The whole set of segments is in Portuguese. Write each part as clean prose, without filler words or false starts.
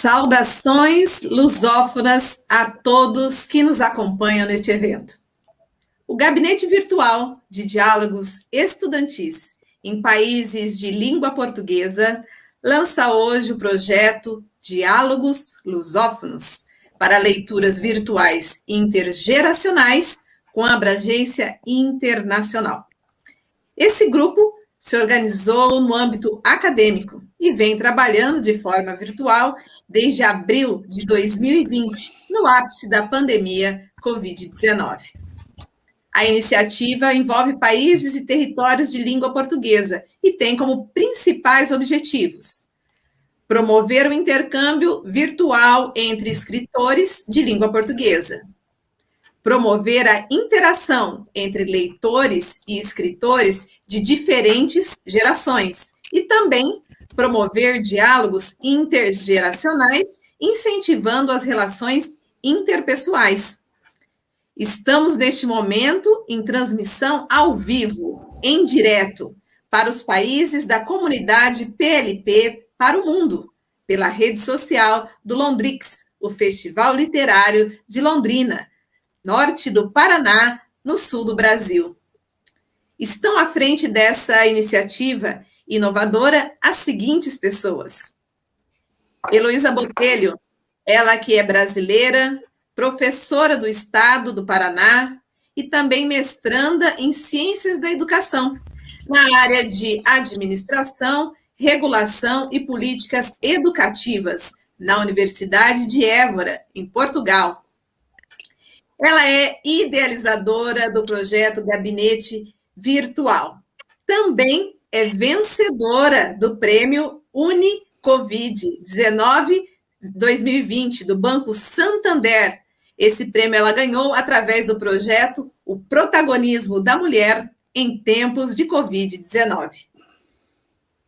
Saudações lusófonas a todos que nos acompanham neste evento. O Gabinete Virtual de Diálogos Estudantis em Países de Língua Portuguesa lança hoje o projeto Diálogos Lusófonos para leituras virtuais intergeracionais com abrangência internacional. Esse grupo se organizou no âmbito acadêmico e vem trabalhando de forma virtual desde abril de 2020, no ápice da pandemia Covid-19. A iniciativa envolve países e territórios de língua portuguesa e tem como principais objetivos: promover o intercâmbio virtual entre escritores de língua portuguesa, promover a interação entre leitores e escritores de diferentes gerações e também promover diálogos intergeracionais, incentivando as relações interpessoais. Estamos, neste momento, em transmissão ao vivo, em direto, para os países da comunidade PLP para o mundo, pela rede social do Londrix, o Festival Literário de Londrina, norte do Paraná, no sul do Brasil. Estão à frente dessa iniciativa inovadora as seguintes pessoas: Heloísa Botelho, ela que é brasileira, professora do Estado do Paraná e também mestranda em Ciências da Educação, na área de Administração, Regulação e Políticas Educativas, na Universidade de Évora, em Portugal. Ela é idealizadora do projeto Gabinete Virtual. Também é vencedora do prêmio Uni-Covid-19 2020, do Banco Santander. Esse prêmio ela ganhou através do projeto O Protagonismo da Mulher em Tempos de Covid-19.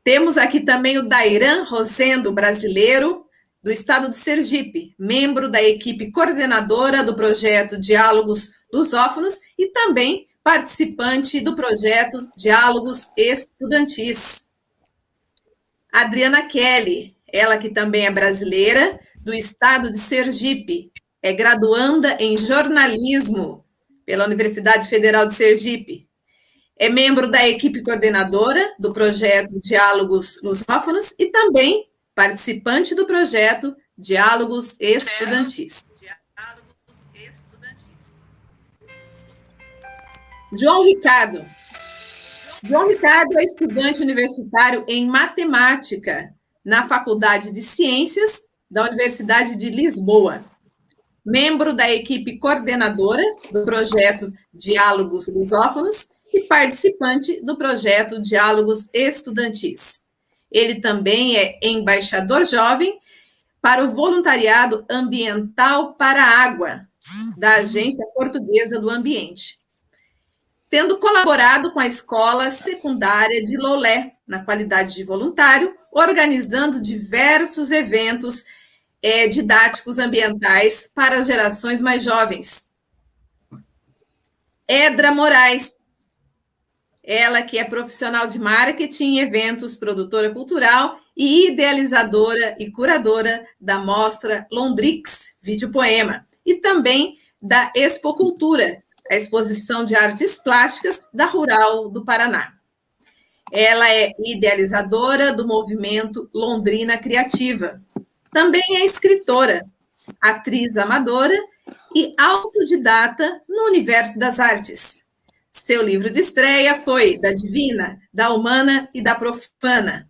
Temos aqui também o Dairan Rosendo, brasileiro, do estado de Sergipe, membro da equipe coordenadora do projeto Diálogos Lusófonos e também participante do projeto Diálogos Estudantis. Adriana Kelly, ela que também é brasileira, do estado de Sergipe, é graduanda em jornalismo pela Universidade Federal de Sergipe. É membro da equipe coordenadora do projeto Diálogos Lusófonos e também participante do projeto Diálogos Estudantis. João Ricardo. João Ricardo é estudante universitário em matemática na Faculdade de Ciências da Universidade de Lisboa. Membro da equipe coordenadora do projeto Diálogos Lusófonos e participante do projeto Diálogos Estudantis. Ele também é embaixador jovem para o voluntariado ambiental para a água, da Agência Portuguesa do Ambiente, tendo colaborado com a Escola Secundária de Lolé, na qualidade de voluntário, organizando diversos eventos didáticos ambientais para as gerações mais jovens. Edra Moraes, ela que é profissional de marketing e eventos, produtora cultural e idealizadora e curadora da mostra Londrix Videopoema e também da Expocultura, a exposição de artes plásticas da Rural do Paraná. Ela é idealizadora do movimento Londrina Criativa. Também é escritora, atriz amadora e autodidata no universo das artes. Seu livro de estreia foi Da Divina, da Humana e da Profana,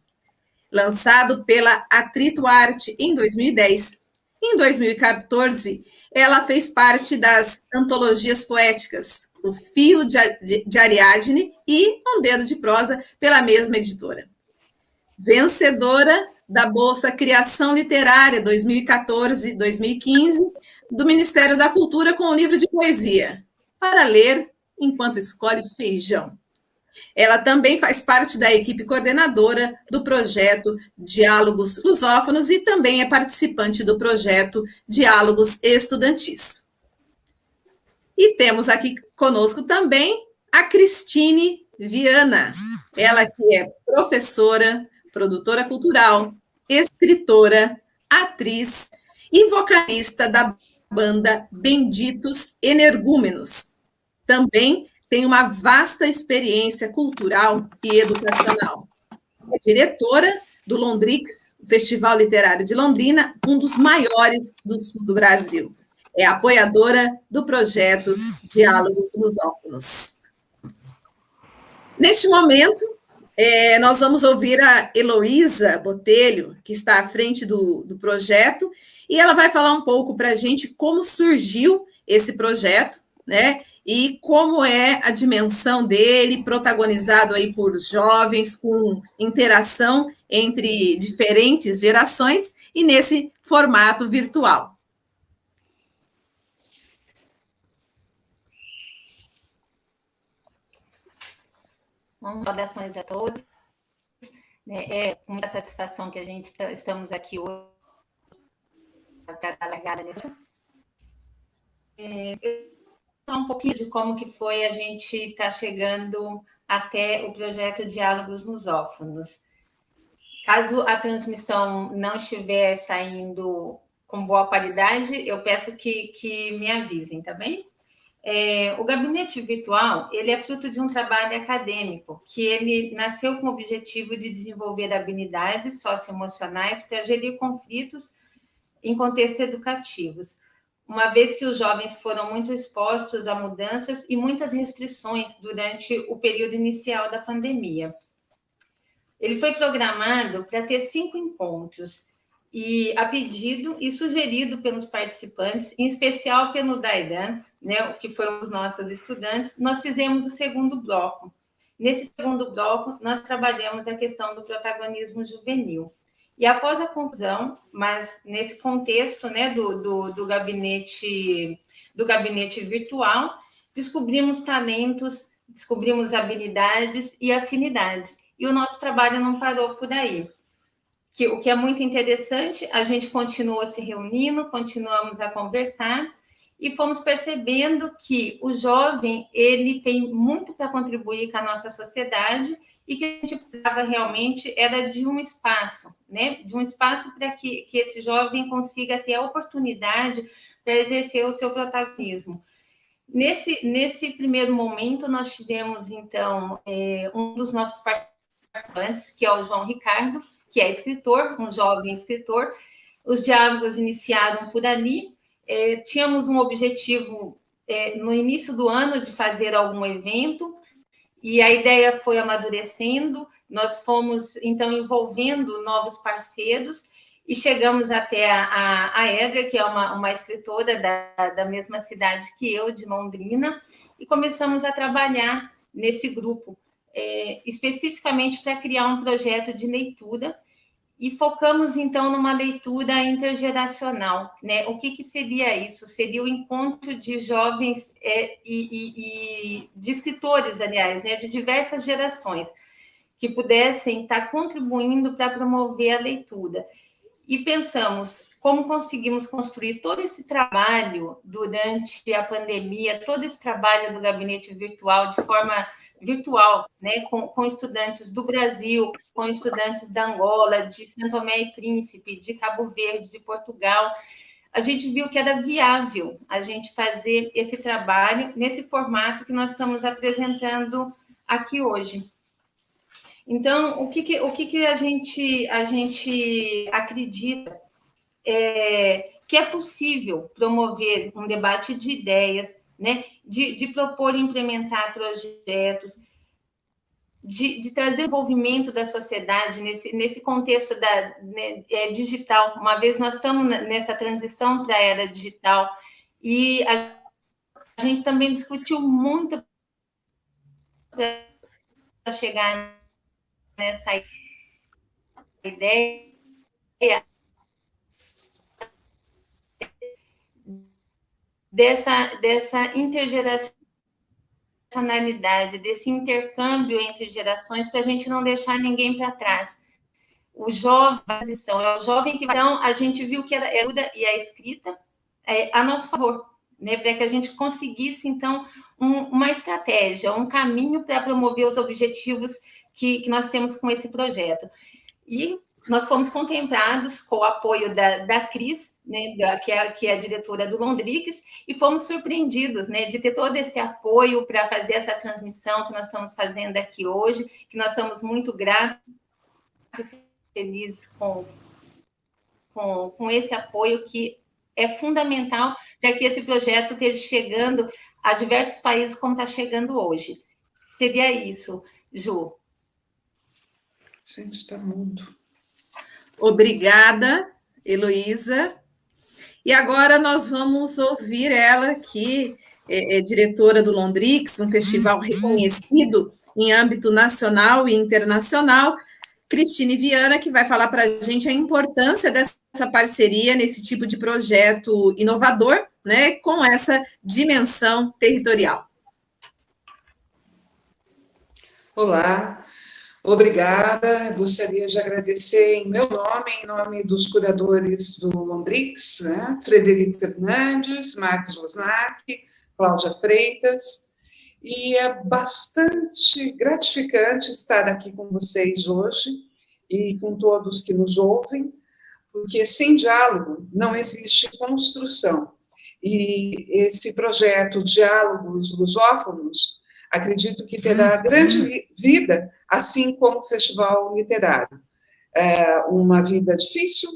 lançado pela Atrito Arte em 2010. Em 2014, ela fez parte das antologias poéticas O Fio de Ariadne e Um Dedo de Prosa, pela mesma editora. Vencedora da Bolsa Criação Literária 2014-2015 do Ministério da Cultura com o livro de poesia Para Ler Enquanto Escolhe Feijão. Ela também faz parte da equipe coordenadora do projeto Diálogos Lusófonos e também é participante do projeto Diálogos Estudantis. E temos aqui conosco também a Cristine Viana, ela que é professora, produtora cultural, escritora, atriz e vocalista da banda Benditos Energúmenos. Também tem uma vasta experiência cultural e educacional. É diretora do Londrix, Festival Literário de Londrina, um dos maiores do sul do Brasil. É apoiadora do projeto Diálogos Lusófonos. Neste momento, nós vamos ouvir a Heloísa Botelho, que está à frente do projeto, e ela vai falar um pouco para a gente como surgiu esse projeto, né? E como é a dimensão dele, protagonizado aí por jovens, com interação entre diferentes gerações e nesse formato virtual. Saudações a todos. É com muita satisfação que a gente estamos aqui hoje para dar largada nisso. Um pouquinho de como que foi a gente estar chegando até o projeto Diálogos Lusófonos. Caso a transmissão não estiver saindo com boa qualidade, eu peço que me avisem, tá bem? O gabinete virtual, ele é fruto de um trabalho acadêmico, que ele nasceu com o objetivo de desenvolver habilidades socioemocionais para gerir conflitos em contextos educativos, uma vez que os jovens foram muito expostos a mudanças e muitas restrições durante o período inicial da pandemia. Ele foi programado para ter 5 encontros, e a pedido e sugerido pelos participantes, em especial pelo Daidan, né, que foi um dos nossos estudantes, nós fizemos o segundo bloco. Nesse segundo bloco, nós trabalhamos a questão do protagonismo juvenil. E após a conclusão, mas nesse contexto, né, do gabinete virtual, descobrimos talentos, descobrimos habilidades e afinidades. E o nosso trabalho não parou por aí. O que é muito interessante, a gente continuou se reunindo, continuamos a conversar e fomos percebendo que o jovem, ele tem muito para contribuir com a nossa sociedade e que a gente precisava realmente era de um espaço, né? De um espaço para que esse jovem consiga ter a oportunidade para exercer o seu protagonismo. Nesse primeiro momento, nós tivemos, então, um dos nossos participantes, que é o João Ricardo, que é escritor, um jovem escritor. Os diálogos iniciaram por ali. Tínhamos um objetivo no início do ano de fazer algum evento, e a ideia foi amadurecendo. Nós fomos, então, envolvendo novos parceiros e chegamos até a Edra, que é uma escritora da mesma cidade que eu, de Londrina, e começamos a trabalhar nesse grupo, especificamente para criar um projeto de leitura, e focamos, então, numa leitura intergeracional, né? O que seria isso? Seria o encontro de jovens e de escritores, aliás, né? De diversas gerações, que pudessem estar contribuindo para promover a leitura. E pensamos como conseguimos construir todo esse trabalho durante a pandemia, todo esse trabalho do gabinete virtual de forma virtual, né, com estudantes do Brasil, com estudantes da Angola, de São Tomé e Príncipe, de Cabo Verde, de Portugal. A gente viu que era viável a gente fazer esse trabalho nesse formato que nós estamos apresentando aqui hoje. Então, o que a gente acredita que é possível promover um debate de ideias, né? de propor e implementar projetos, de trazer envolvimento da sociedade nesse contexto digital. Uma vez nós estamos nessa transição para a era digital, e a gente também discutiu muito para chegar nessa ideia dessa intergeracionalidade, desse intercâmbio entre gerações, para a gente não deixar ninguém para trás. O jovem, é o jovem que vai. Então, a gente viu que a leitura e a escrita a nosso favor, né? Para que a gente conseguisse, então, uma estratégia, um caminho para promover os objetivos que nós temos com esse projeto. E nós fomos contemplados com o apoio da Cris, né, que é a diretora do Londrix, e fomos surpreendidos, né, de ter todo esse apoio para fazer essa transmissão que nós estamos fazendo aqui hoje, que nós estamos muito gratos e felizes com esse apoio que é fundamental para que esse projeto esteja chegando a diversos países como está chegando hoje. Seria isso, Ju. Gente, está mudo. Obrigada, Heloísa. E agora nós vamos ouvir ela, que é diretora do Londrix, um festival reconhecido em âmbito nacional e internacional, Cristine Viana, que vai falar para a gente a importância dessa parceria nesse tipo de projeto inovador, né, com essa dimensão territorial. Olá, obrigada. Gostaria de agradecer em meu nome, em nome dos curadores do Londrix, né? Frederico Fernandes, Marcos Wozniak, Cláudia Freitas, e é bastante gratificante estar aqui com vocês hoje e com todos que nos ouvem, porque sem diálogo não existe construção. E esse projeto Diálogos Lusófonos, acredito que terá grande vida, assim como o Festival Literário. É uma vida difícil,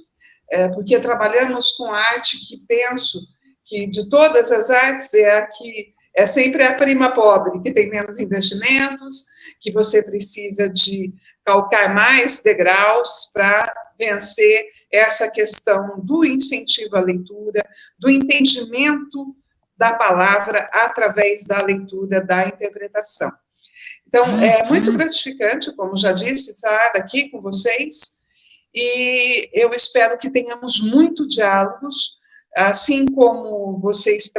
porque trabalhamos com arte que penso que, de todas as artes, é a que é sempre a prima pobre, que tem menos investimentos, que você precisa de calcar mais degraus para vencer essa questão do incentivo à leitura, do entendimento da palavra através da leitura, da interpretação. Então, é muito gratificante, como já disse, estar aqui com vocês, e eu espero que tenhamos muito diálogos, assim como vocês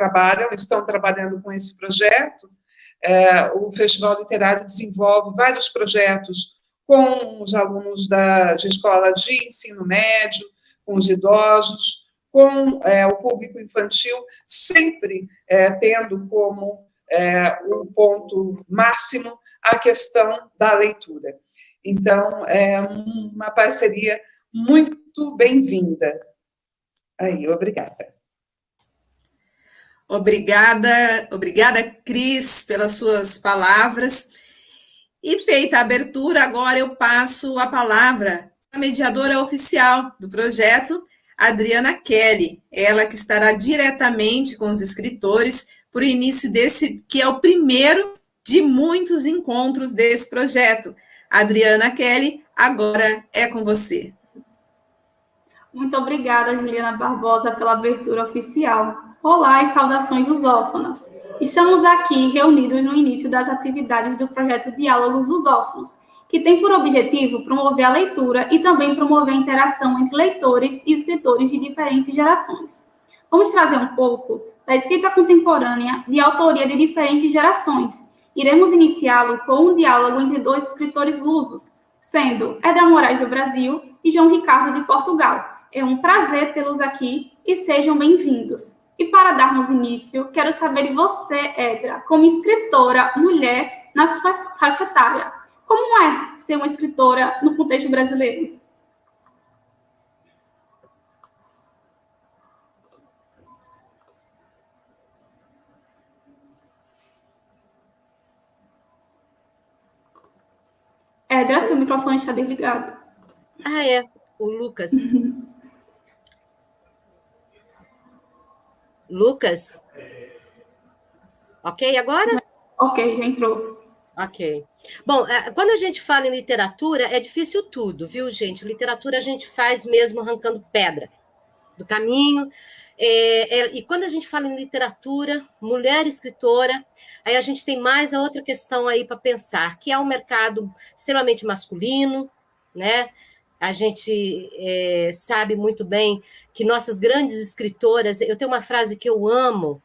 estão trabalhando com esse projeto. O Festival Literário desenvolve vários projetos com os alunos de escola de ensino médio, com os idosos, com o público infantil, sempre tendo como o ponto máximo a questão da leitura. Então, é uma parceria muito bem-vinda. Aí, obrigada. Obrigada, Cris, pelas suas palavras. E feita a abertura, agora eu passo a palavra à mediadora oficial do projeto, Adriana Kelly, ela que estará diretamente com os escritores por início desse, que é o primeiro de muitos encontros desse projeto. Adriana Kelly, agora é com você. Muito obrigada, Juliana Barbosa, pela abertura oficial. Olá e saudações lusófonas. Estamos aqui reunidos no início das atividades do projeto Diálogos Lusófonos, que tem por objetivo promover a leitura e também promover a interação entre leitores e escritores de diferentes gerações. Vamos trazer um pouco da escrita contemporânea de autoria de diferentes gerações. Iremos iniciá-lo com um diálogo entre dois escritores lusos, sendo Edra Moraes do Brasil e João Ricardo de Portugal. É um prazer tê-los aqui e sejam bem-vindos. E para darmos início, quero saber de você, Edra, como escritora mulher na sua faixa etária. Como é ser uma escritora no contexto brasileiro? Edra, seu microfone está desligado. Ah, é. O Lucas. Lucas? Ok, agora? Ok, já entrou. Ok. Bom, quando a gente fala em literatura, é difícil tudo, viu, gente? Literatura a gente faz mesmo arrancando pedra do caminho. E quando a gente fala em literatura, mulher escritora, aí a gente tem mais a outra questão aí para pensar, que é um mercado extremamente masculino, né? A gente sabe muito bem que nossas grandes escritoras... Eu tenho uma frase que eu amo,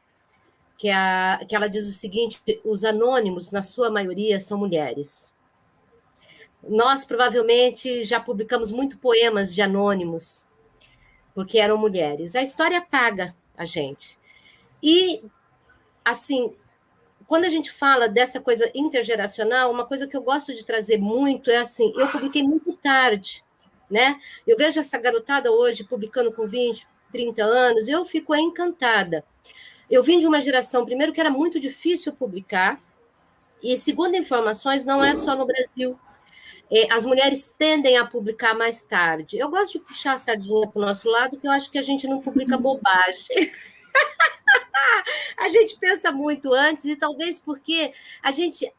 que ela diz o seguinte: os anônimos, na sua maioria, são mulheres. Nós, provavelmente, já publicamos muito poemas de anônimos, porque eram mulheres. A história paga a gente. E, assim, quando a gente fala dessa coisa intergeracional, uma coisa que eu gosto de trazer muito é assim, eu publiquei muito tarde. né? Eu vejo essa garotada hoje publicando com 20, 30 anos, eu fico encantada. Eu vim de uma geração, primeiro, que era muito difícil publicar, e segundo informações, não é só no Brasil. As mulheres tendem a publicar mais tarde. Eu gosto de puxar a sardinha para o nosso lado, que eu acho que a gente não publica bobagem. A gente pensa muito antes, e talvez porque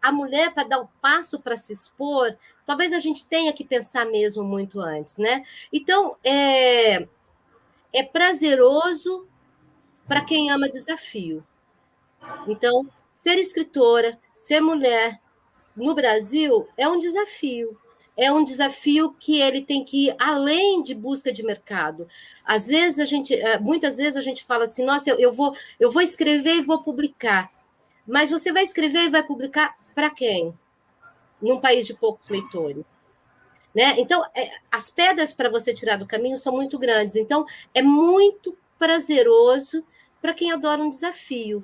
a mulher, para dar o passo para se expor, talvez a gente tenha que pensar mesmo muito antes, né? Então, é prazeroso para quem ama desafio. Então, ser escritora, ser mulher no Brasil é um desafio. É um desafio que ele tem que ir além de busca de mercado. Muitas vezes a gente fala assim, nossa, eu vou escrever e vou publicar. Mas você vai escrever e vai publicar para quem? Num país de poucos leitores. Né? Então, as pedras para você tirar do caminho são muito grandes. Então, é muito prazeroso para quem adora um desafio.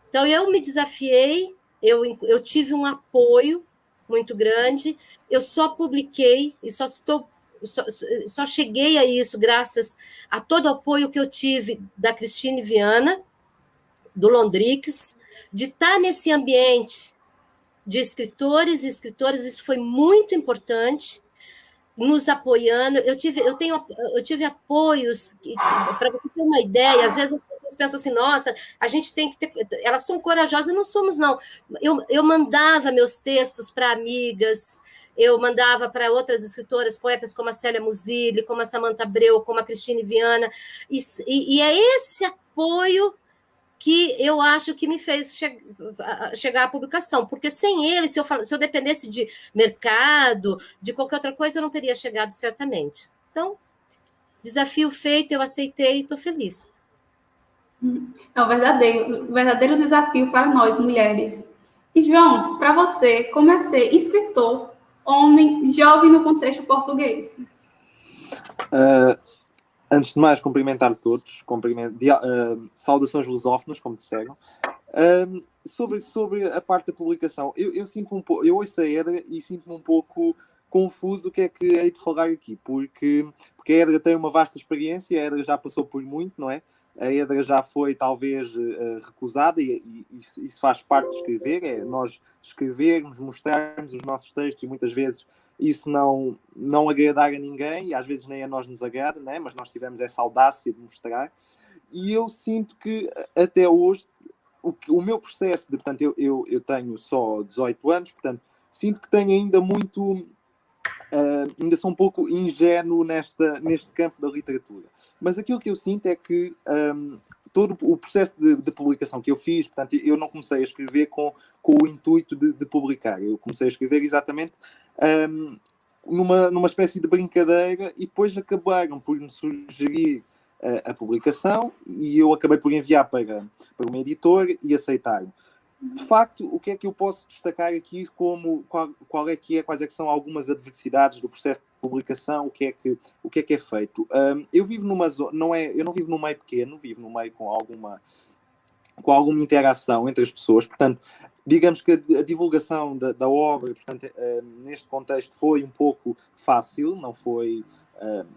Então, eu me desafiei, eu tive um apoio muito grande, eu só publiquei e só cheguei a isso graças a todo o apoio que eu tive da Cristine Viana, do Londrix, de estar nesse ambiente de escritores e escritoras, isso foi muito importante, nos apoiando. Eu tive apoios, para você ter uma ideia, às vezes as pessoas pensam assim, nossa, a gente tem que ter... Elas são corajosas, não somos, não. Eu mandava meus textos para amigas, eu mandava para outras escritoras, poetas como a Célia Musilli, como a Samantha Abreu, como a Cristine Viana, e é esse apoio que eu acho que me fez chegar à publicação, porque sem ele, se eu dependesse de mercado, de qualquer outra coisa, eu não teria chegado certamente. Então, desafio feito, eu aceitei e estou feliz. É um verdadeiro desafio para nós, mulheres. E, João, para você, como é ser escritor, homem, jovem no contexto português? Antes de mais, cumprimentar todos, saudações lusófonas, como disseram. Sobre a parte da publicação, eu sinto eu ouço a Edra e sinto-me um pouco confuso do que é que hei de falar aqui, porque a Edra tem uma vasta experiência, a Edra já passou por muito, não é? A Edra já foi, talvez, recusada, e isso faz parte de escrever, nós escrevermos, mostrarmos os nossos textos, e muitas vezes isso não agradar a ninguém, e às vezes nem a nós nos agrada, né? Mas nós tivemos essa audácia de mostrar, e eu sinto que até hoje o meu processo de, portanto, eu tenho só 18 anos, portanto, sinto que tenho ainda muito, ainda sou um pouco ingênuo neste campo da literatura, mas aquilo que eu sinto é que todo o processo de publicação que eu fiz, portanto, eu não comecei a escrever com o intuito de publicar, eu comecei a escrever exatamente numa espécie de brincadeira, e depois acabaram por me sugerir a publicação, e eu acabei por enviar para uma editora e aceitaram. De facto, o que é que eu posso destacar aqui como quais é que são algumas adversidades do processo de publicação, o que é que é feito? Eu vivo numa zona, eu não vivo num meio pequeno, vivo num meio com alguma interação entre as pessoas, portanto, digamos que a divulgação da obra, portanto, neste contexto foi um pouco fácil, não foi...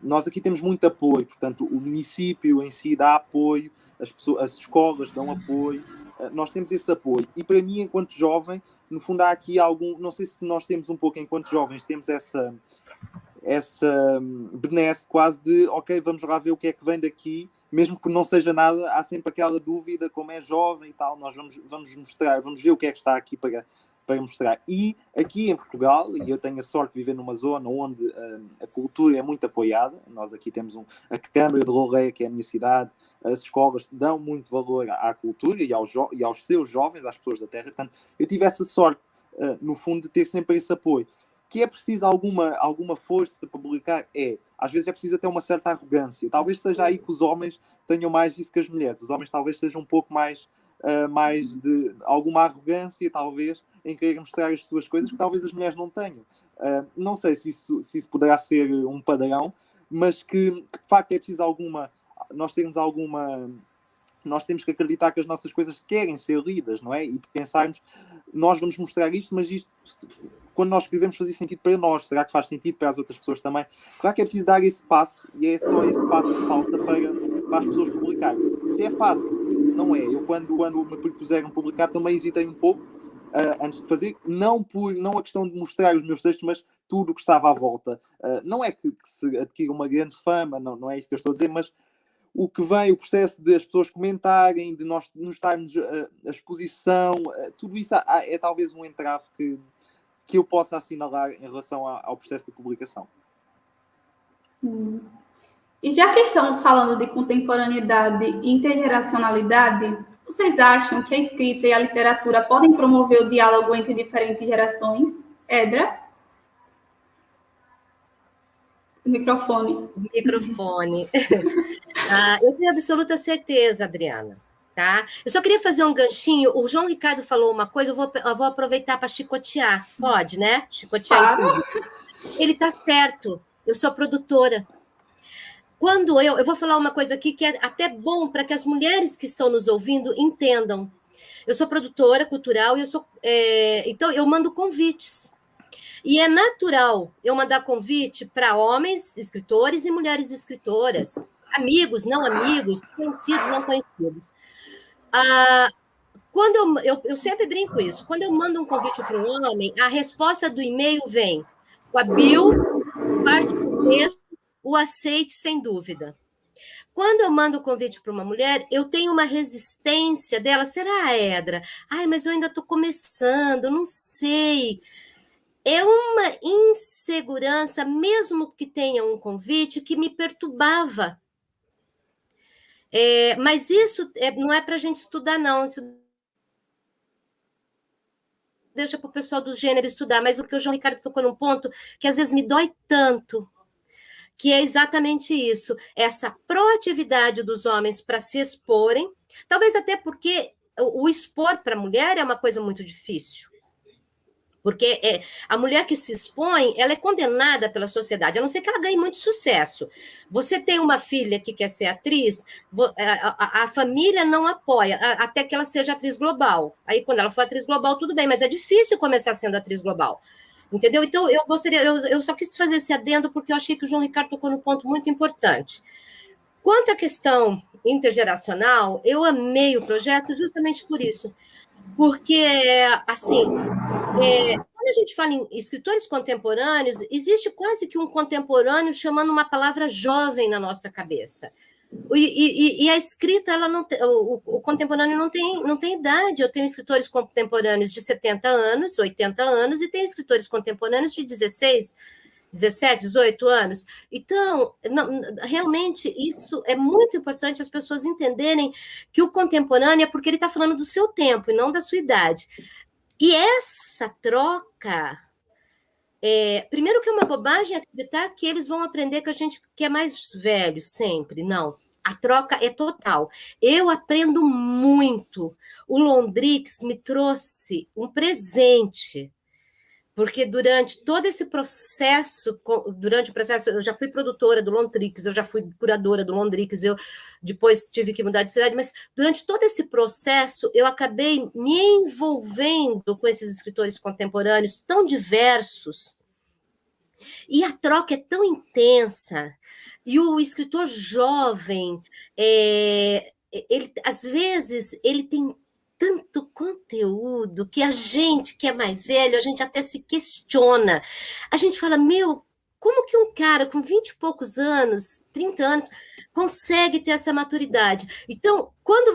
nós aqui temos muito apoio, portanto, o município em si dá apoio, as escolas dão apoio, nós temos esse apoio. E para mim, enquanto jovem, no fundo há aqui não sei se nós temos um pouco, enquanto jovens, temos essa benesse quase de, ok, vamos lá ver o que é que vem daqui, mesmo que não seja nada, há sempre aquela dúvida, como é jovem e tal, nós vamos mostrar, vamos ver o que é que está aqui para mostrar. E aqui em Portugal, e eu tenho a sorte de viver numa zona onde a cultura é muito apoiada, nós aqui temos a Câmara de Loureia, que é a minha cidade, as escolas dão muito valor à cultura e aos seus jovens, às pessoas da terra, portanto, eu tive essa sorte, no fundo, de ter sempre esse apoio. Que é preciso alguma força para publicar? Às vezes é preciso até uma certa arrogância. Talvez seja aí que os homens tenham mais isso que as mulheres. Os homens talvez sejam um pouco mais de alguma arrogância, talvez, em querer mostrar as suas coisas, que talvez as mulheres não tenham. Não sei se isso poderá ser um padrão, mas que de facto é preciso nós termos alguma nós temos que acreditar que as nossas coisas querem ser lidas, não é? E pensarmos, nós vamos mostrar isto, mas isto, quando nós escrevemos, fazia sentido para nós, será que faz sentido para as outras pessoas também? Claro que é preciso dar esse passo, e é só esse passo que falta para as pessoas publicarem. Se é fácil, não é. Eu, quando me propuseram publicar, também hesitei um pouco, antes de fazer, não a questão de mostrar os meus textos, mas tudo o que estava à volta. Não é que se adquira uma grande fama, não é isso que eu estou a dizer, mas o que vem, o processo de as pessoas comentarem, de nós nos estarmos a exposição, tudo isso é talvez um entrave que eu possa assinalar em relação ao processo de publicação. E já que estamos falando de contemporaneidade e intergeracionalidade, vocês acham que a escrita e a literatura podem promover o diálogo entre diferentes gerações? Edra? Microfone. Eu tenho absoluta certeza, Adriana. Tá? Eu só queria fazer um ganchinho. O João Ricardo falou uma coisa, eu vou aproveitar para chicotear. Pode, né? Chicotear. Claro. Ele está certo. Eu sou produtora. Quando eu vou falar uma coisa aqui que é até bom para que as mulheres que estão nos ouvindo entendam. Eu sou produtora cultural e então eu mando convites. E é natural eu mandar convite para homens escritores e mulheres escritoras, amigos, não amigos, conhecidos, não conhecidos. Quando eu sempre brinco isso, quando eu mando um convite para um homem, a resposta do e-mail vem com a bio, parte do texto, o aceite sem dúvida. Quando eu mando o convite para uma mulher, eu tenho uma resistência dela. Será, Edra? Ai, mas eu ainda estou começando, não sei. É uma insegurança, mesmo que tenha um convite, que me perturbava. Mas isso não é para a gente estudar, não. Isso deixa para o pessoal do gênero estudar. Mas o que o João Ricardo tocou num ponto que às vezes me dói tanto, que é exatamente isso, essa proatividade dos homens para se exporem, talvez até porque o expor para a mulher é uma coisa muito difícil. Porque a mulher que se expõe, ela é condenada pela sociedade, a não ser que ela ganhe muito sucesso. Você tem uma filha que quer ser atriz, a família não apoia, até que ela seja atriz global. Aí, quando ela for atriz global, tudo bem, mas é difícil começar sendo atriz global. Entendeu? Então, eu só quis fazer esse adendo porque eu achei que o João Ricardo tocou num ponto muito importante. Quanto à questão intergeracional, eu amei o projeto justamente por isso. Porque, assim, quando a gente fala em escritores contemporâneos, existe quase que um contemporâneo chamando uma palavra jovem na nossa cabeça. E a escrita, ela não tem, o contemporâneo não tem idade. Eu tenho escritores contemporâneos de 70 anos, 80 anos, e tenho escritores contemporâneos de 16, 17, 18 anos. Então, realmente, isso é muito importante as pessoas entenderem que o contemporâneo é porque ele está falando do seu tempo e não da sua idade. E essa troca... primeiro que é uma bobagem acreditar que eles vão aprender que a gente que é mais velho sempre. Não, a troca é total. Eu aprendo muito. O Londrix me trouxe um presente, porque durante todo esse processo, eu já fui produtora do Londrix, eu já fui curadora do Londrix, eu depois tive que mudar de cidade, mas durante todo esse processo eu acabei me envolvendo com esses escritores contemporâneos tão diversos, e a troca é tão intensa, e o escritor jovem, às vezes, ele tem tanto conteúdo que a gente que é mais velho, a gente até se questiona. A gente fala, como que um cara com 20 e poucos anos, 30 anos, consegue ter essa maturidade? Então, quando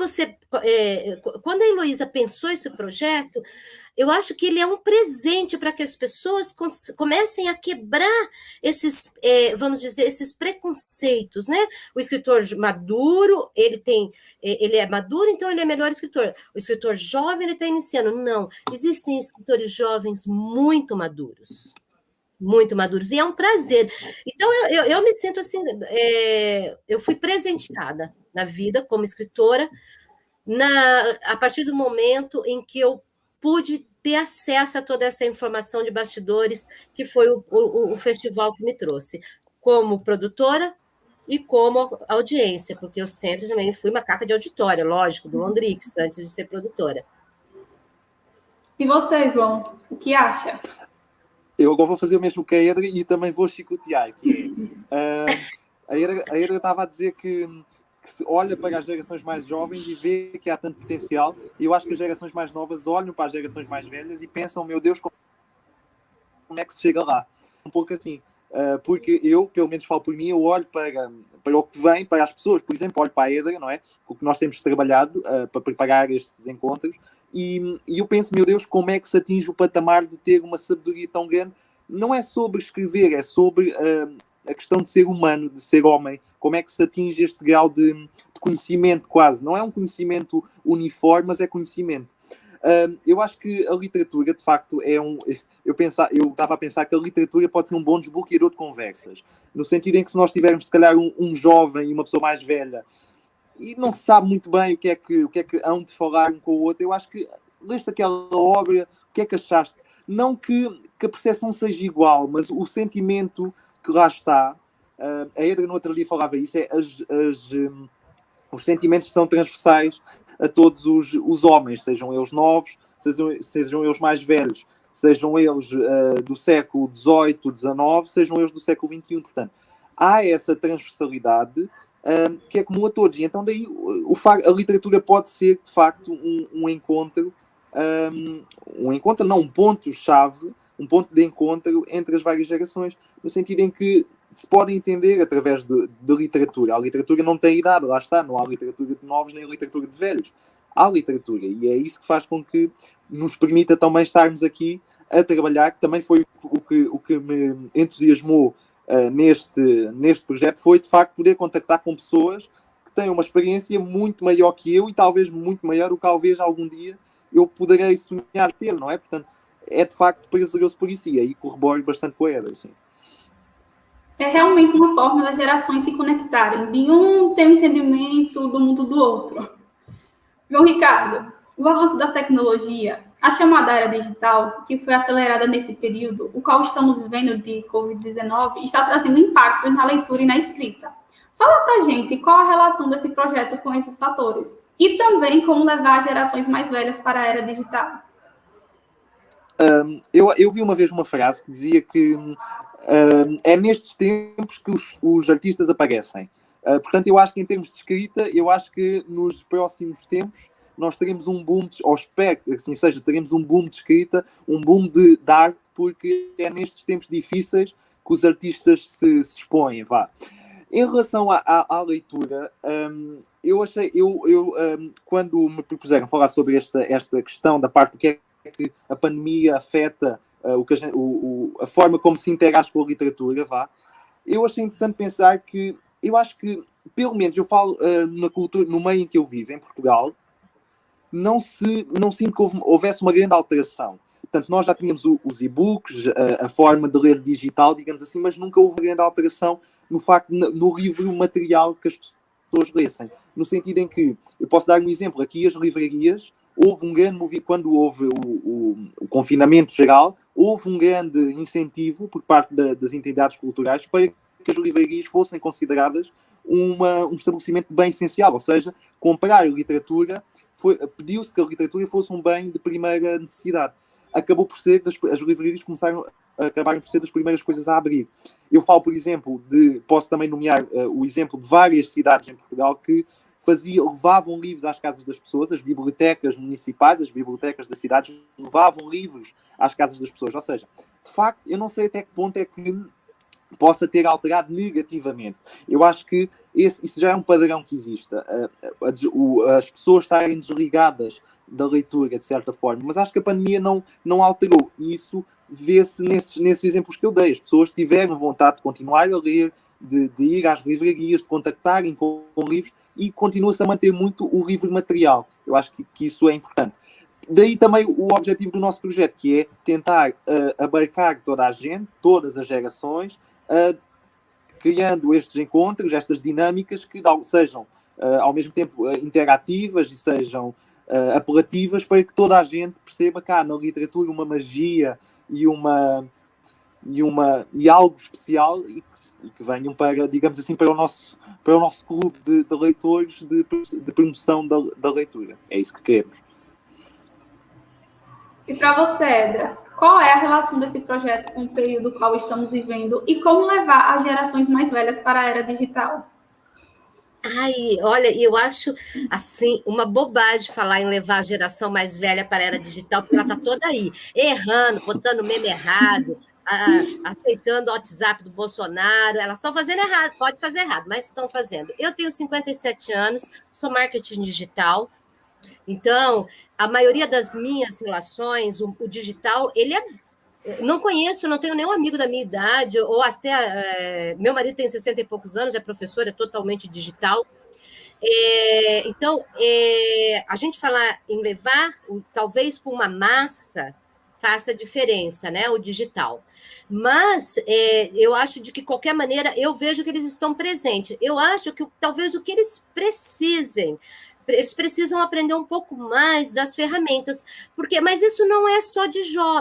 a Heloísa pensou esse projeto, eu acho que ele é um presente para que as pessoas comecem a quebrar esses, vamos dizer, esses preconceitos, né? O escritor maduro, ele é maduro, então ele é melhor escritor. O escritor jovem, ele está iniciando. Não, existem escritores jovens muito maduros, e é um prazer. Então, eu me sinto assim, eu fui presenteada na vida como escritora, a partir do momento em que eu pude ter acesso a toda essa informação de bastidores que foi o festival que me trouxe. Como produtora, e como audiência, porque eu sempre também fui macaca de auditório, lógico, do Londrix, antes de ser produtora. E você, João, o que acha? Eu agora vou fazer o mesmo que a Edra e também vou chicotear, que é... a Edra estava a dizer que se olha para as gerações mais jovens e vê que há tanto potencial, e eu acho que as gerações mais novas olham para as gerações mais velhas e pensam, meu Deus, como é que se chega lá? Um pouco assim. Porque eu, pelo menos falo por mim, eu olho para o que vem, para as pessoas, por exemplo, olho para a Edra, não é? O que nós temos trabalhado para preparar estes encontros, e eu penso, meu Deus, como é que se atinge o patamar de ter uma sabedoria tão grande? Não é sobre escrever, é sobre a questão de ser humano, de ser homem. Como é que se atinge este grau de conhecimento quase? Não é um conhecimento uniforme, mas é conhecimento. Eu acho que a literatura, de facto, é um... Eu estava a pensar que a literatura pode ser um bom desbloqueador de conversas. No sentido em que se nós tivermos, se calhar, um jovem e uma pessoa mais velha e não se sabe muito bem o que é que hão de falar um com o outro, eu acho que leste aquela obra, o que é que achaste? Não que a percepção seja igual, mas o sentimento que lá está, a Edra no outro dia falava isso, os sentimentos são transversais a todos os homens, sejam eles novos, sejam eles mais velhos, sejam eles do século XVIII, XIX, sejam eles do século XXI. Portanto, há essa transversalidade que é comum a todos. E então daí a literatura pode ser, de facto, um encontro, um ponto-chave, um ponto de encontro entre as várias gerações, no sentido em que se podem entender através de literatura. A literatura não tem idade, lá está, não há literatura de novos nem literatura de velhos. Há literatura, e é isso que faz com que nos permita também estarmos aqui a trabalhar, que também foi o que me entusiasmou neste projeto, foi de facto poder contactar com pessoas que têm uma experiência muito maior que eu e talvez muito maior do que talvez algum dia eu poderei sonhar ter, não é? Portanto, é de facto prazeroso por isso, e aí corroboro bastante com a Edra, assim. É realmente uma forma das gerações se conectarem, de um ter um entendimento do mundo do outro. João Ricardo, o avanço da tecnologia, a chamada era digital, que foi acelerada nesse período, o qual estamos vivendo de Covid-19, está trazendo impactos na leitura e na escrita. Fala pra gente qual a relação desse projeto com esses fatores e também como levar as gerações mais velhas para a era digital. Eu vi uma vez uma frase que dizia que é nestes tempos que os artistas aparecem. Portanto, eu acho que em termos de escrita, eu acho que nos próximos tempos nós teremos um boom, ou espero que assim seja, teremos um boom de escrita, um boom de arte, porque é nestes tempos difíceis que os artistas se expõem, vá. Em relação à leitura, quando me propuseram falar sobre esta questão da parte do que é que a pandemia afeta a forma como se interage com a literatura, vá, eu achei interessante pensar que, eu acho que, pelo menos eu falo na cultura, no meio em que eu vivo, em Portugal, não sinto que houvesse uma grande alteração. Portanto, nós já tínhamos os e-books, a forma de ler digital, digamos assim, mas nunca houve grande alteração no facto, no livro material que as pessoas lessem. No sentido em que, eu posso dar um exemplo, aqui as livrarias, houve um grande movimento, quando houve o confinamento geral, houve um grande incentivo por parte das entidades culturais para que as livrarias fossem consideradas um estabelecimento de bem essencial, ou seja, comprar literatura, pediu-se que a literatura fosse um bem de primeira necessidade. Acabou por ser, as livrarias acabaram por ser das primeiras coisas a abrir. Eu falo, por exemplo, posso também nomear o exemplo de várias cidades em Portugal que levavam livros às casas das pessoas, as bibliotecas municipais, as bibliotecas das cidades levavam livros às casas das pessoas. Ou seja, de facto, eu não sei até que ponto é que possa ter alterado negativamente. Eu acho que isso já é um padrão que existe. As pessoas estarem desligadas da leitura, de certa forma, mas acho que a pandemia não alterou. E isso vê-se nesses exemplos que eu dei. As pessoas tiveram vontade de continuar a ler, de ir às livrarias, de contactarem com livros, e continua-se a manter muito o livro material. Eu acho que isso é importante. Daí também o objetivo do nosso projeto, que é tentar abarcar toda a gente, todas as gerações, criando estes encontros, estas dinâmicas que sejam ao mesmo tempo interativas e sejam apelativas, para que toda a gente perceba que há na literatura uma magia e e algo especial e que venham para, digamos assim, para o nosso clube de leitores de promoção da leitura. É isso que queremos. E para você, Edra, qual é a relação desse projeto com o período no qual estamos vivendo e como levar as gerações mais velhas para a era digital? Ai, olha, eu acho, assim, uma bobagem falar em levar a geração mais velha para a era digital, porque ela está toda aí, errando, botando meme errado, aceitando o WhatsApp do Bolsonaro. Elas estão fazendo errado, pode fazer errado, mas estão fazendo. Eu tenho 57 anos, sou marketing digital, então, a maioria das minhas relações, o digital, ele é. Não conheço, não tenho nenhum amigo da minha idade, ou até. Meu marido tem 60 e poucos anos, é professor, é totalmente digital. Então, a gente falar em levar, talvez para uma massa, faça diferença, né? O digital. Mas eu acho de que, de qualquer maneira, eu vejo que eles estão presentes. Eu acho que talvez o que eles precisam aprender um pouco mais das ferramentas, mas isso não é só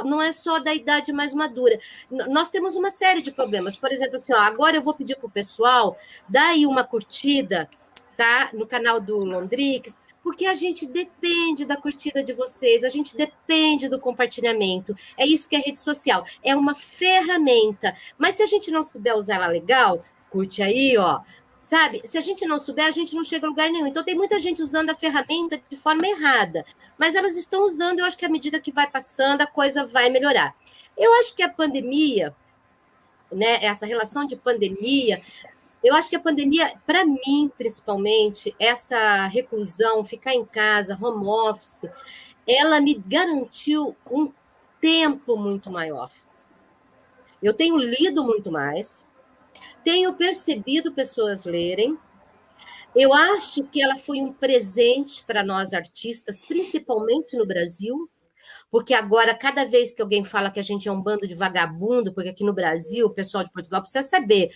não é só da idade mais madura. Nós temos uma série de problemas. Por exemplo, assim, agora eu vou pedir para o pessoal dar aí uma curtida, tá, no canal do Londrix, porque a gente depende da curtida de vocês, a gente depende do compartilhamento. É isso que é rede social, é uma ferramenta. Mas se a gente não souber usar ela legal, curte aí, ó. Sabe, se a gente não souber, a gente não chega a lugar nenhum. Então, tem muita gente usando a ferramenta de forma errada, mas elas estão usando, eu acho que à medida que vai passando, a coisa vai melhorar. Eu acho que a pandemia, né, essa relação de pandemia, eu acho que a pandemia, para mim, principalmente, essa reclusão, ficar em casa, home office, ela me garantiu um tempo muito maior. Eu tenho lido muito mais, tenho percebido pessoas lerem. Eu acho que ela foi um presente para nós artistas, principalmente no Brasil, porque agora, cada vez que alguém fala que a gente é um bando de vagabundo, porque aqui no Brasil, o pessoal de Portugal precisa saber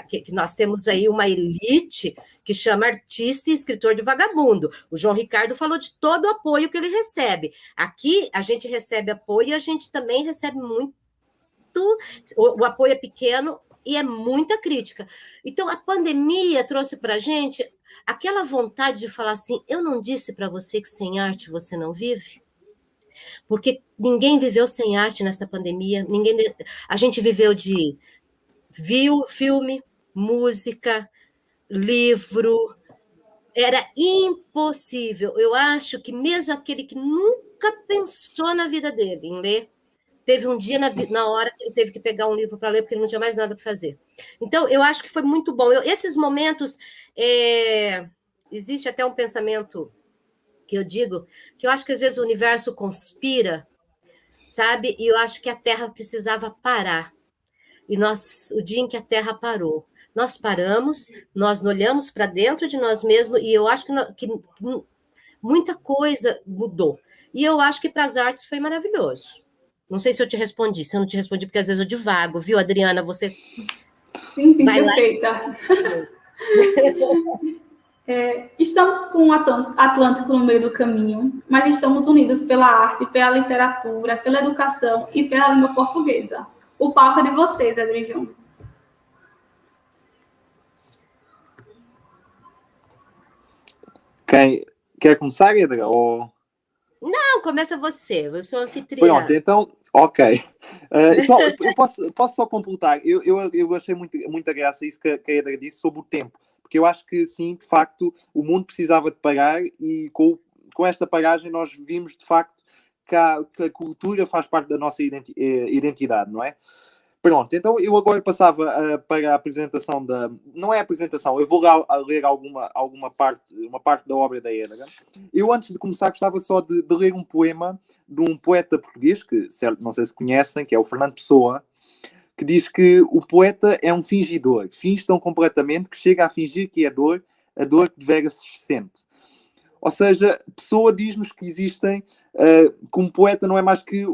que nós temos aí uma elite que chama artista e escritor de vagabundo. O João Ricardo falou de todo o apoio que ele recebe. Aqui, a gente recebe apoio e a gente também recebe muito. O apoio é pequeno, e é muita crítica. Então, a pandemia trouxe para a gente aquela vontade de falar assim, eu não disse para você que sem arte você não vive? Porque ninguém viveu sem arte nessa pandemia, a gente viveu de filme, música, livro, era impossível. Eu acho que mesmo aquele que nunca pensou na vida dele em ler, teve um dia na hora que ele teve que pegar um livro para ler, porque ele não tinha mais nada para fazer. Então, eu acho que foi muito bom. Esses momentos, existe até um pensamento que eu digo, que eu acho que às vezes o universo conspira, sabe? E eu acho que a Terra precisava parar. E o dia em que a Terra parou, nós paramos, nós olhamos para dentro de nós mesmos, e eu acho que muita coisa mudou. E eu acho que para as artes foi maravilhoso. Não sei se eu te respondi. Se eu não te respondi, porque às vezes eu divago, viu, Adriana? Você. Sim, perfeita. Estamos com o Atlântico no meio do caminho, mas estamos unidos pela arte, pela literatura, pela educação e pela língua portuguesa. O palco é de vocês, Adriana. Quer começar, Edra? Ou... Não, começa você. Eu sou anfitriã. Pronto, então, ok. Eu posso só completar. Eu achei muita graça isso que a Edra disse sobre o tempo. Porque eu acho que, sim, de facto, o mundo precisava de parar e com esta paragem nós vimos, de facto, que a cultura faz parte da nossa identidade, não é? Pronto, então eu agora passava para a apresentação da... Não é a apresentação, eu vou lá ler uma parte da obra da Edra. Eu, antes de começar, gostava só de ler um poema de um poeta português, que não sei se conhecem, que é o Fernando Pessoa, que diz que o poeta é um fingidor. Finge tão completamente que chega a fingir que é dor, a dor que deveras se sente. Ou seja, Pessoa diz-nos que existem... que um poeta não é mais que...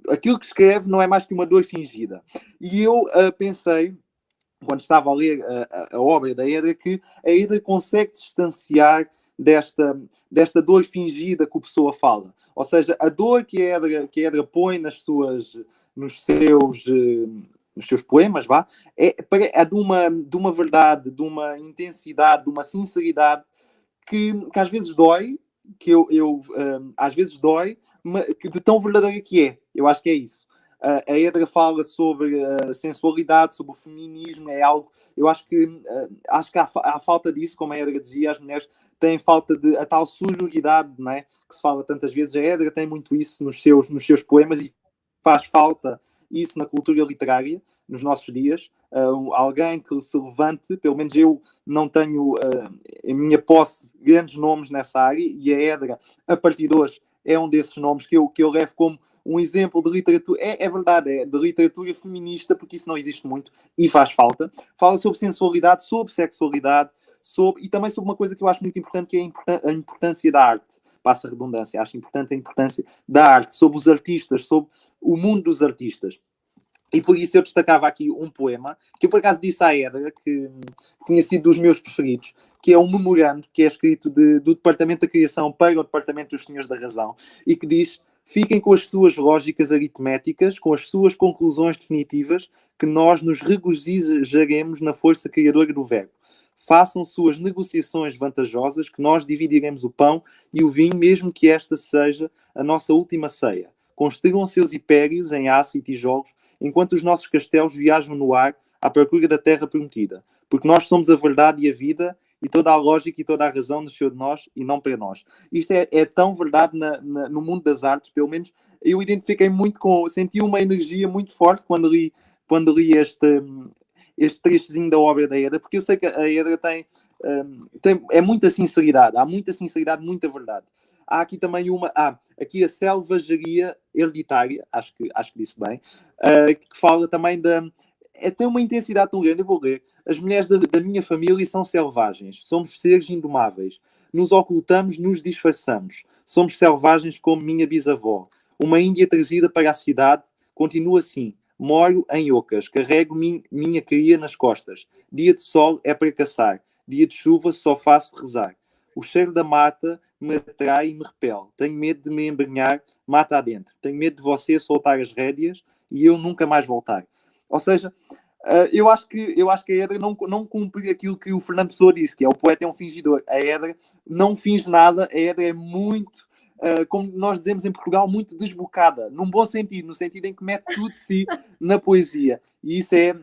aquilo que escreve não é mais que uma dor fingida. E eu pensei, quando estava a ler a obra da Edra, que a Edra consegue distanciar desta dor fingida que o Pessoa fala. Ou seja, a dor que a Edra põe nas suas nos seus poemas, vá, é de uma verdade, de uma intensidade, de uma sinceridade que às vezes dói, às vezes dói, mas de tão verdadeira que é. Eu acho que é isso. A Edra fala sobre a sensualidade, sobre o feminismo, é algo... Eu acho que há falta disso, como a Edra dizia, as mulheres têm falta de a tal sororidade, não é? Que se fala tantas vezes. A Edra tem muito isso nos seus poemas e faz falta isso na cultura literária, nos nossos dias. Alguém que se levante, pelo menos eu não tenho em minha posse grandes nomes nessa área, e a Edra, a partir de hoje, é um desses nomes que eu levo como um exemplo de literatura, é verdade, é de literatura feminista, porque isso não existe muito e faz falta. Fala sobre sensualidade, sobre sexualidade, e também sobre uma coisa que eu acho muito importante, que é a importância da arte. Passa a redundância, acho importante a importância da arte, sobre os artistas, sobre o mundo dos artistas. E por isso eu destacava aqui um poema, que eu por acaso disse à Edra, que tinha sido dos meus preferidos, que é um memorando, que é escrito do Departamento da Criação para o Departamento dos Senhores da Razão, e que diz: fiquem com as suas lógicas aritméticas, com as suas conclusões definitivas, que nós nos regozijaremos na força criadora do verbo. Façam suas negociações vantajosas, que nós dividiremos o pão e o vinho, mesmo que esta seja a nossa última ceia. Construam seus impérios em aço e tijolos, enquanto os nossos castelos viajam no ar à procura da terra prometida. Porque nós somos a verdade e a vida, e toda a lógica e toda a razão nasceu de nós e não para nós. Isto é tão verdade no mundo das artes, pelo menos eu identifiquei muito senti uma energia muito forte quando li este trechozinho da obra da Edra, porque eu sei que a Edra tem muita sinceridade, há muita sinceridade, muita verdade. Há aqui também aqui a selvageria hereditária, acho que disse bem, que fala também tem uma intensidade tão grande. Eu vou ler. As mulheres da minha família são selvagens, somos seres indomáveis, nos ocultamos, nos disfarçamos, somos selvagens como minha bisavó, uma índia trazida para a cidade, continua assim, moro em ocas, carrego minha cria nas costas, dia de sol é para caçar, dia de chuva só faço rezar, o cheiro da mata me atrai e me repele, tenho medo de me embrenhar, mata adentro, tenho medo de você soltar as rédeas e eu nunca mais voltar. Ou seja, eu acho que a Edra não cumpre aquilo que o Fernando Pessoa disse, que é: o poeta é um fingidor. A Edra não finge nada, a Edra é muito, como nós dizemos em Portugal, muito desbocada, num bom sentido, no sentido em que mete tudo de si na poesia. E isso é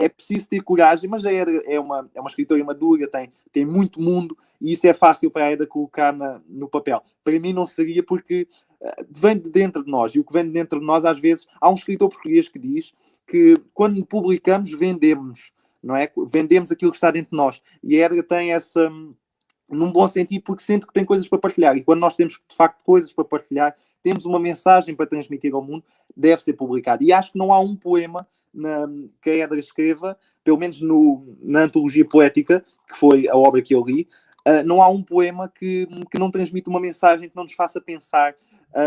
preciso ter coragem, mas a Edra é uma escritora madura, tem muito mundo, e isso é fácil para a Edra colocar no papel. Para mim não seria, porque vem de dentro de nós, e o que vem de dentro de nós, às vezes, há um escritor português que diz que quando publicamos, vendemos, não é? Vendemos aquilo que está dentro de nós. E a Edra tem essa, num bom sentido, porque sente que tem coisas para partilhar. E quando nós temos, de facto, coisas para partilhar, temos uma mensagem para transmitir ao mundo, deve ser publicado. E acho que não há um poema que a Edra escreva, pelo menos na Antologia Poética, que foi a obra que eu li, não há um poema que não transmita uma mensagem, que não nos faça pensar.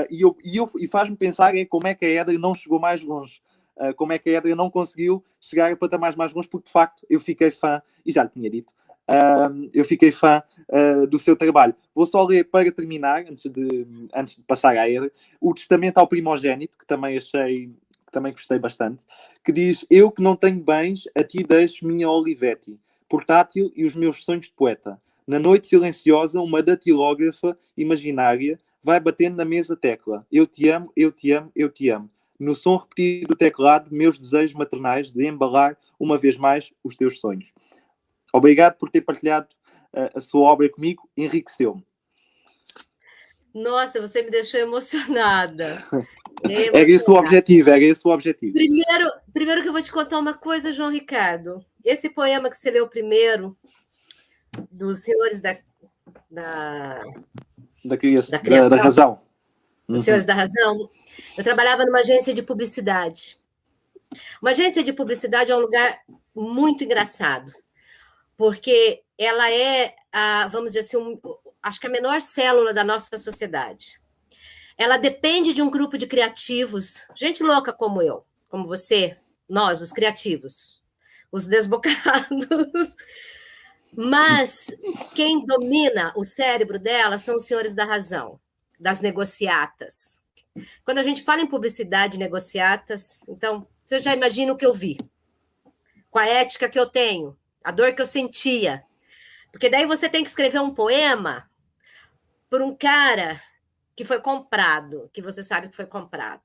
E faz-me pensar como é que a Edra não chegou mais longe. Como é que a Edra não conseguiu chegar a patamares mais longe, porque de facto eu fiquei fã, e já lhe tinha dito, eu fiquei fã do seu trabalho. Vou só ler para terminar, antes de passar à Edra, o Testamento ao Primogénito, que também gostei bastante, que diz: eu que não tenho bens, a ti deixo minha Olivetti, portátil e os meus sonhos de poeta. Na noite silenciosa, uma datilógrafa imaginária vai batendo na mesa tecla. Eu te amo, eu te amo, eu te amo. No som repetido do teclado, meus desejos maternais de embalar uma vez mais os teus sonhos. Obrigado por ter partilhado a sua obra comigo, enriqueceu-me. Nossa, você me deixou emocionada. Era esse o objetivo. Primeiro que eu vou te contar uma coisa, João Ricardo. Esse poema que você leu primeiro, dos Senhores da Criação. Da Razão. Os Senhores da Razão. Eu trabalhava numa agência de publicidade. Uma agência de publicidade é um lugar muito engraçado, porque ela é, vamos dizer assim, acho que a menor célula da nossa sociedade. Ela depende de um grupo de criativos, gente louca como eu, como você, nós, os criativos, os desbocados. Mas quem domina o cérebro dela são os senhores da razão, das negociatas, Quando a gente fala em publicidade negociatas, então, você já imagina o que eu vi, com a ética que eu tenho, a dor que eu sentia. Porque daí você tem que escrever um poema por um cara que foi comprado, que você sabe que foi comprado.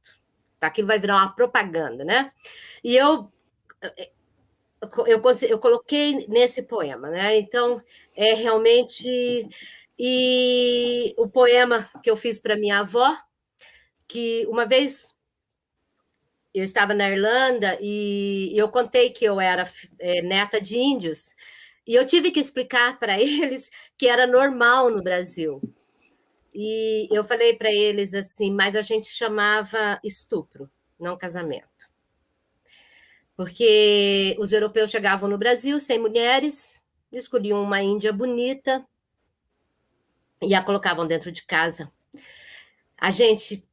Aquilo vai virar uma propaganda, né? E eu coloquei nesse poema, né? Então, é realmente... E o poema que eu fiz para minha avó, que uma vez eu estava na Irlanda e eu contei que eu era neta de índios, e eu tive que explicar para eles que era normal no Brasil. E eu falei para eles assim, mas a gente chamava estupro, não casamento. Porque os europeus chegavam no Brasil sem mulheres, escolhiam uma índia bonita e a colocavam dentro de casa. A gente,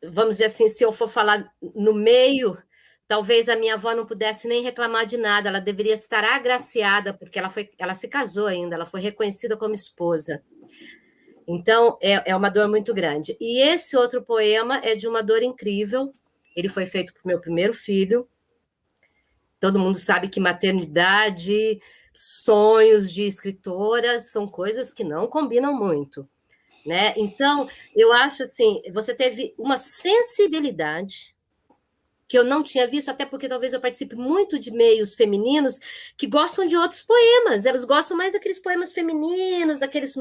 vamos dizer assim, se eu for falar no meio, talvez a minha avó não pudesse nem reclamar de nada, ela deveria estar agraciada, porque ela se casou ainda, ela foi reconhecida como esposa. Então, é uma dor muito grande. E esse outro poema é de uma dor incrível, ele foi feito para o meu primeiro filho. Todo mundo sabe que maternidade, sonhos de escritora são coisas que não combinam muito, né? Então, eu acho assim, você teve uma sensibilidade que eu não tinha visto, até porque talvez eu participe muito de meios femininos que gostam de outros poemas, elas gostam mais daqueles poemas femininos, daqueles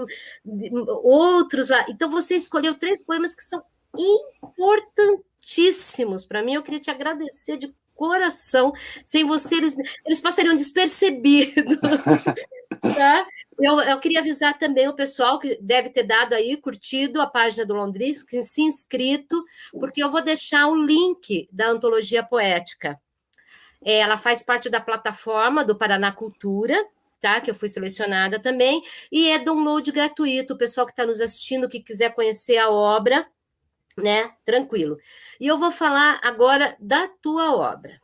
outros lá. Então, você escolheu 3 poemas que são importantíssimos para mim. Eu queria te agradecer de coração. Sem você, eles passariam despercebidos. Tá? Eu queria avisar também o pessoal que deve ter dado aí, curtido a página do Londrix, que se inscrito, porque eu vou deixar o link da Antologia Poética. Ela faz parte da plataforma do Paraná Cultura, tá? Que eu fui selecionada também, e é download gratuito. O pessoal que está nos assistindo, que quiser conhecer a obra, né? Tranquilo. E eu vou falar agora da tua obra.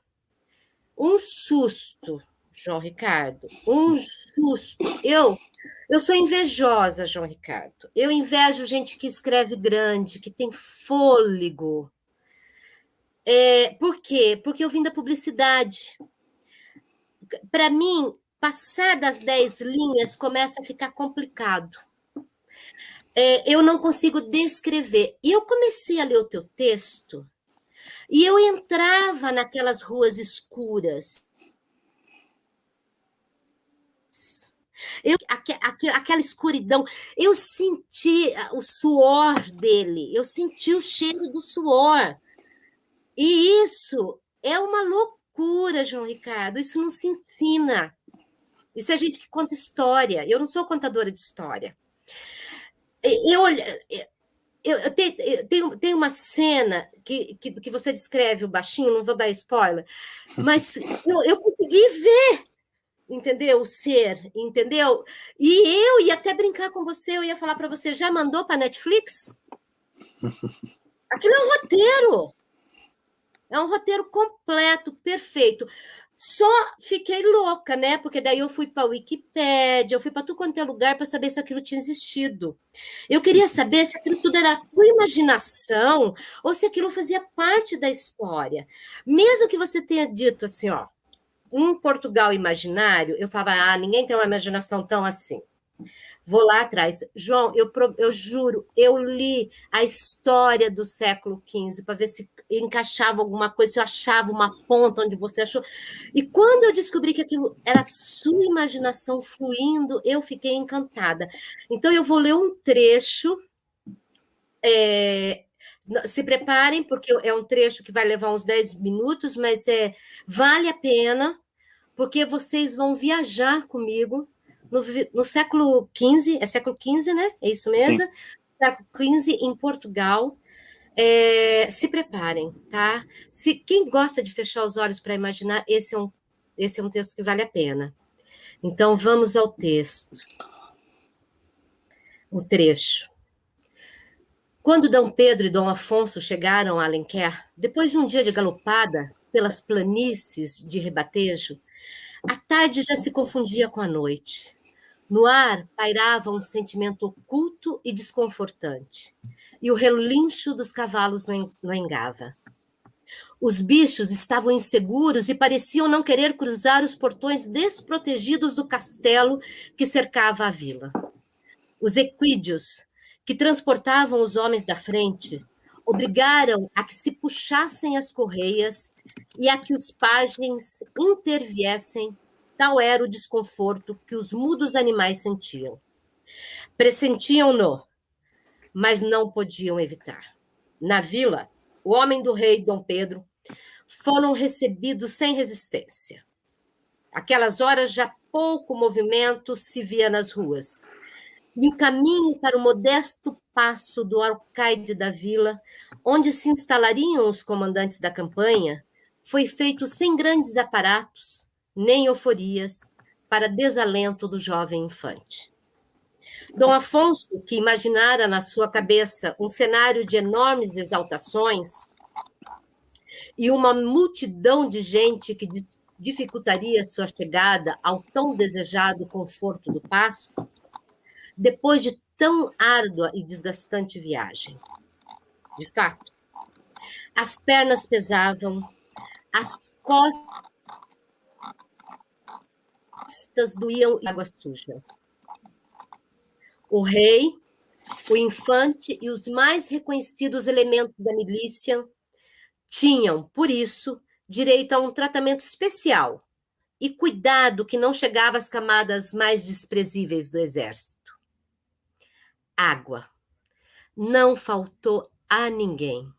Um susto, João Ricardo, um susto. Eu sou invejosa, João Ricardo. Eu invejo gente que escreve grande, que tem fôlego. Por quê? Porque eu vim da publicidade. Para mim, passar das 10 linhas começa a ficar complicado. Eu não consigo descrever. E eu comecei a ler o teu texto e eu entrava naquelas ruas escuras. Aquela escuridão, eu senti o suor dele, eu senti o cheiro do suor. E isso é uma loucura, João Ricardo, isso não se ensina. Isso é gente que conta história. Eu não sou contadora de história. Tem uma cena que você descreve o baixinho, não vou dar spoiler, mas eu consegui ver, entendeu? O ser, entendeu? E eu ia até brincar com você, eu ia falar para você, já mandou para a Netflix? Aquilo é um roteiro. É um roteiro completo, perfeito. Só fiquei louca, né? Porque daí eu fui para a Wikipédia, eu fui para tudo quanto é lugar para saber se aquilo tinha existido. Eu queria saber se aquilo tudo era a tua imaginação ou se aquilo fazia parte da história. Mesmo que você tenha dito assim, ó, um Portugal imaginário, eu falava, ninguém tem uma imaginação tão assim. Vou lá atrás. João, eu juro, eu li a história do século XV para ver se encaixava alguma coisa, se eu achava uma ponta onde você achou. E quando eu descobri que aquilo era sua imaginação fluindo, eu fiquei encantada. Então, eu vou ler um trecho. Se preparem, porque é um trecho que vai levar uns 10 minutos, mas vale a pena, porque vocês vão viajar comigo no século XV, é século XV, né? É isso mesmo? Sim. Século XV, em Portugal. Se preparem, tá? Quem gosta de fechar os olhos para imaginar, esse é um texto que vale a pena. Então, vamos ao texto. O trecho. Quando Dom Pedro e Dom Afonso chegaram a Alenquer, depois de um dia de galopada pelas planícies de rebatejo, a tarde já se confundia com a noite. No ar pairava um sentimento oculto e desconfortante, e o relincho dos cavalos noengava. Os bichos estavam inseguros e pareciam não querer cruzar os portões desprotegidos do castelo que cercava a vila. Os equídeos, que transportavam os homens da frente, obrigaram a que se puxassem as correias e a que os pajens interviessem. Tal era o desconforto que os mudos animais sentiam. Pressentiam-no, mas não podiam evitar. Na vila, o homem do rei Dom Pedro foram recebidos sem resistência. Aquelas horas já pouco movimento se via nas ruas. Em caminho para o modesto paço do alcaide da vila, onde se instalariam os comandantes da campanha, foi feito sem grandes aparatos, nem euforias, para desalento do jovem infante. Dom Afonso, que imaginara na sua cabeça um cenário de enormes exaltações e uma multidão de gente que dificultaria sua chegada ao tão desejado conforto do paço, depois de tão árdua e desgastante viagem. De fato, as pernas pesavam, as costas doíam e água suja. O rei, o infante e os mais reconhecidos elementos da milícia tinham, por isso, direito a um tratamento especial e cuidado que não chegava às camadas mais desprezíveis do exército. Água. Não faltou a ninguém.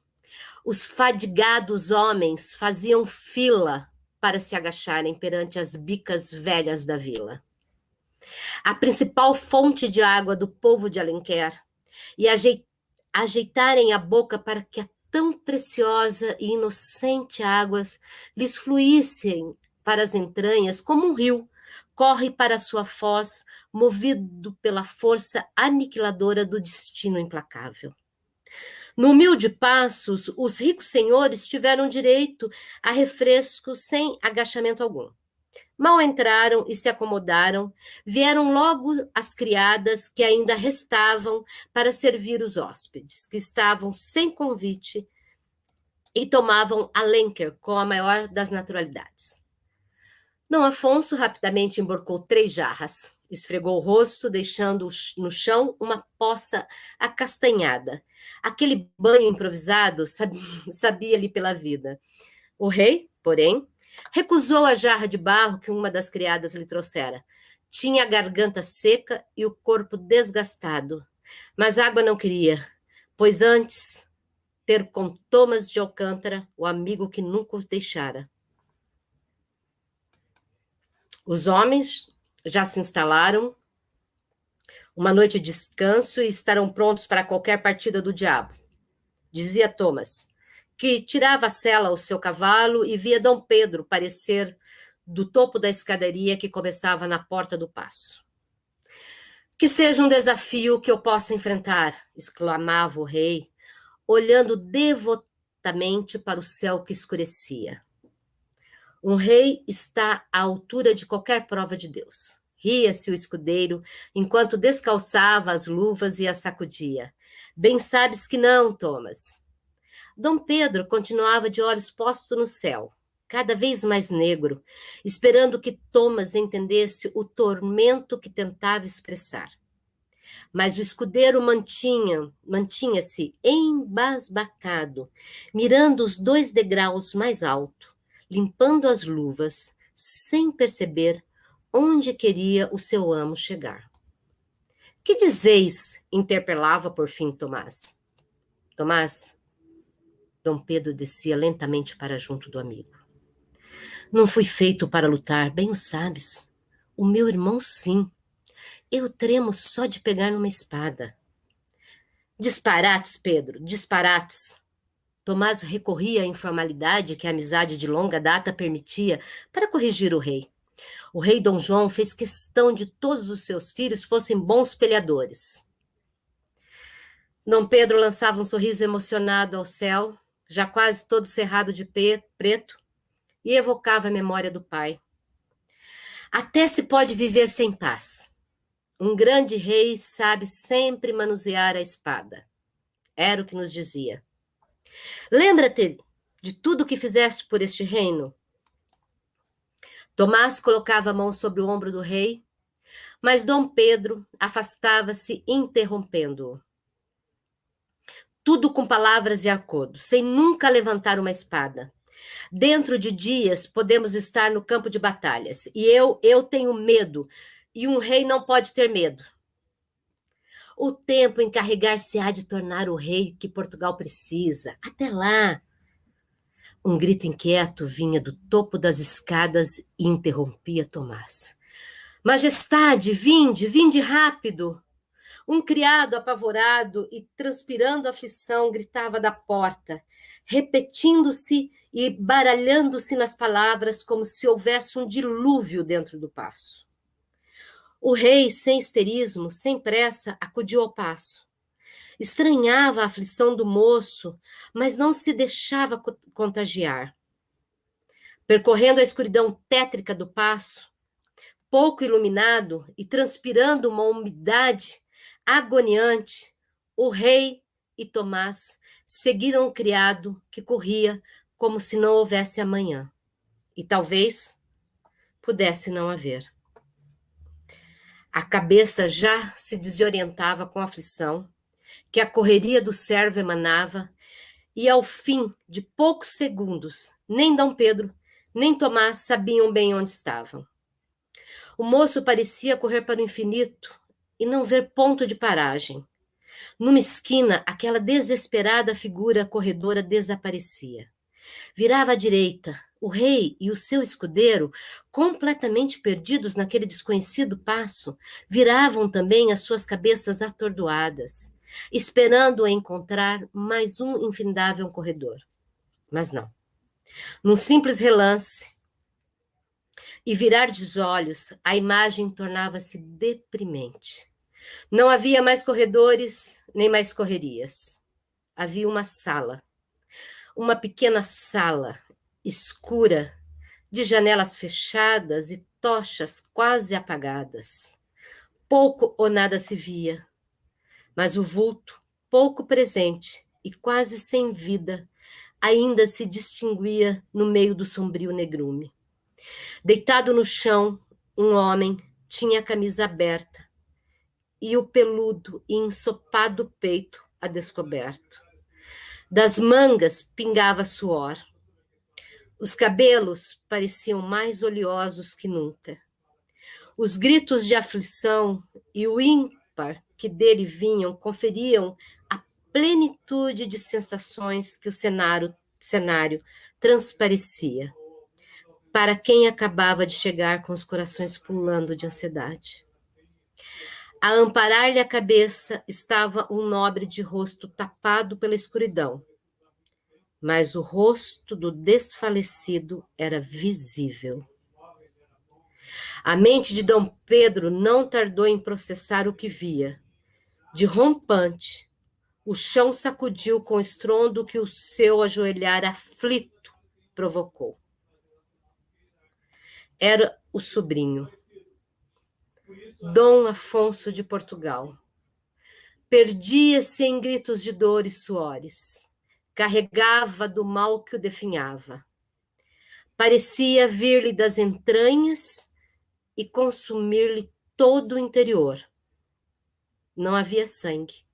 Os fadigados homens faziam fila para se agacharem perante as bicas velhas da vila. A principal fonte de água do povo de Alenquer, e ajeitarem a boca para que a tão preciosa e inocente águas lhes fluíssem para as entranhas como um rio, corre para sua foz, movido pela força aniquiladora do destino implacável. No humilde Passos, os ricos senhores tiveram direito a refresco sem agachamento algum. Mal entraram e se acomodaram, vieram logo as criadas que ainda restavam para servir os hóspedes, que estavam sem convite e tomavam Alenquer com a maior das naturalidades. Dom Afonso rapidamente emborcou 3 jarras, esfregou o rosto, deixando no chão uma poça acastanhada. Aquele banho improvisado sabia-lhe pela vida. O rei, porém, recusou a jarra de barro que uma das criadas lhe trouxera. Tinha a garganta seca e o corpo desgastado, mas água não queria, pois antes ter com Thomas de Alcântara, o amigo que nunca os deixara. Os homens já se instalaram, uma noite de descanso e estarão prontos para qualquer partida do diabo, dizia Thomas, que tirava a sela ao seu cavalo e via Dom Pedro parecer do topo da escadaria que começava na porta do paço. Que seja um desafio que eu possa enfrentar, exclamava o rei, olhando devotamente para o céu que escurecia. Um rei está à altura de qualquer prova de Deus. Ria-se o escudeiro, enquanto descalçava as luvas e as sacudia. Bem sabes que não, Thomas. Dom Pedro continuava de olhos postos no céu, cada vez mais negro, esperando que Thomas entendesse o tormento que tentava expressar. Mas o escudeiro mantinha-se embasbacado, mirando os 2 degraus mais alto, limpando as luvas, sem perceber onde queria o seu amo chegar. Que dizeis? Interpelava por fim Tomás. Tomás, Dom Pedro descia lentamente para junto do amigo. Não fui feito para lutar, bem o sabes. O meu irmão, sim. Eu tremo só de pegar numa espada. Disparates, Pedro, disparates. Tomás recorria à informalidade que a amizade de longa data permitia para corrigir o rei. O rei Dom João fez questão de todos os seus filhos fossem bons peleadores. Dom Pedro lançava um sorriso emocionado ao céu, já quase todo cerrado de preto, e evocava a memória do pai. Até se pode viver sem paz. Um grande rei sabe sempre manusear a espada. Era o que nos dizia. Lembra-te de tudo que fizeste por este reino? Tomás colocava a mão sobre o ombro do rei, mas Dom Pedro afastava-se, interrompendo-o. Tudo com palavras e arcodos, sem nunca levantar uma espada. Dentro de dias podemos estar no campo de batalhas, e eu tenho medo, e um rei não pode ter medo. O tempo encarregar-se-á de tornar o rei que Portugal precisa. Até lá. Um grito inquieto vinha do topo das escadas e interrompia Tomás. Majestade, vinde rápido! Um criado apavorado e transpirando aflição gritava da porta, repetindo-se e baralhando-se nas palavras como se houvesse um dilúvio dentro do paço. O rei, sem histerismo, sem pressa, acudiu ao paço. Estranhava a aflição do moço, mas não se deixava contagiar. Percorrendo a escuridão tétrica do paço, pouco iluminado e transpirando uma umidade agoniante, o rei e Tomás seguiram o criado que corria como se não houvesse amanhã. E talvez pudesse não haver. A cabeça já se desorientava com a aflição que a correria do servo emanava, e ao fim de poucos segundos, nem Dom Pedro, nem Tomás sabiam bem onde estavam. O moço parecia correr para o infinito e não ver ponto de paragem. Numa esquina, aquela desesperada figura corredora desaparecia. Virava à direita. O rei e o seu escudeiro, completamente perdidos naquele desconhecido passo, viravam também as suas cabeças atordoadas, esperando encontrar mais um infindável corredor. Mas não. Num simples relance e virar de olhos, a imagem tornava-se deprimente. Não havia mais corredores, nem mais correrias. Havia uma sala, uma pequena sala, escura, de janelas fechadas e tochas quase apagadas. Pouco ou nada se via, mas o vulto, pouco presente e quase sem vida, ainda se distinguia no meio do sombrio negrume. Deitado no chão, um homem tinha a camisa aberta e o peludo e ensopado peito a descoberto. Das mangas pingava suor. Os cabelos pareciam mais oleosos que nunca. Os gritos de aflição e o ímpar que dele vinham conferiam a plenitude de sensações que o cenário transparecia, para quem acabava de chegar com os corações pulando de ansiedade. A amparar-lhe a cabeça estava um nobre de rosto tapado pela escuridão, mas o rosto do desfalecido era visível. A mente de Dom Pedro não tardou em processar o que via. De rompante, o chão sacudiu com o estrondo que o seu ajoelhar aflito provocou. Era o sobrinho, Dom Afonso de Portugal. Perdia-se em gritos de dor e suores. Carregava do mal que o definhava. Parecia vir-lhe das entranhas e consumir-lhe todo o interior. Não havia sangue,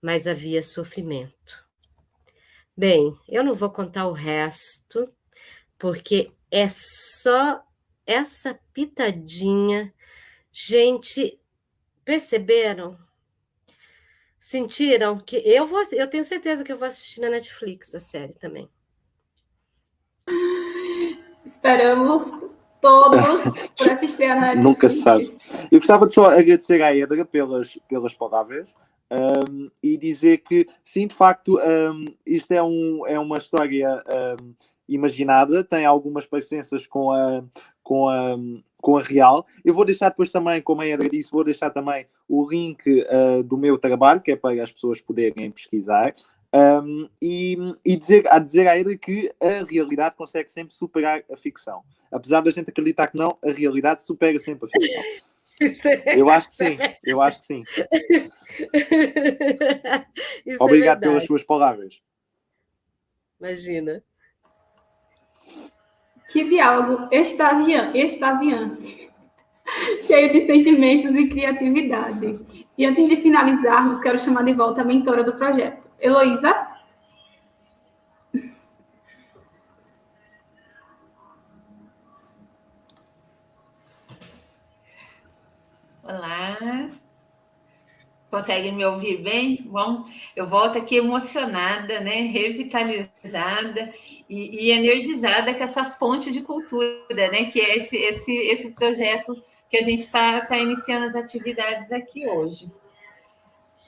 mas havia sofrimento. Bem, eu não vou contar o resto, porque é só essa pitadinha. Gente, perceberam? Sentiram que eu tenho certeza que eu vou assistir na Netflix a série também. Esperamos todos por assistir a Netflix. Nunca se sabe. Eu gostava de só agradecer à Edra pelas palavras e dizer que, sim, de facto, isto é uma história imaginada, tem algumas parecenças com a real. Eu vou deixar depois também, como a Edra disse, vou deixar também o link do meu trabalho, que é para as pessoas poderem pesquisar. E dizer à Edra que a realidade consegue sempre superar a ficção. Apesar da gente acreditar que não, a realidade supera sempre a ficção. Eu acho que sim, eu acho que sim. Isso Obrigado é pelas verdade. suas palavras. Imagina. Que diálogo extasiante, cheio de sentimentos e criatividade. E antes de finalizarmos, quero chamar de volta a mentora do projeto, Heloísa. Olá, conseguem me ouvir bem? Bom, eu volto aqui emocionada, né? Revitalizada e energizada com essa fonte de cultura, né? Que é esse projeto que a gente está iniciando as atividades aqui hoje.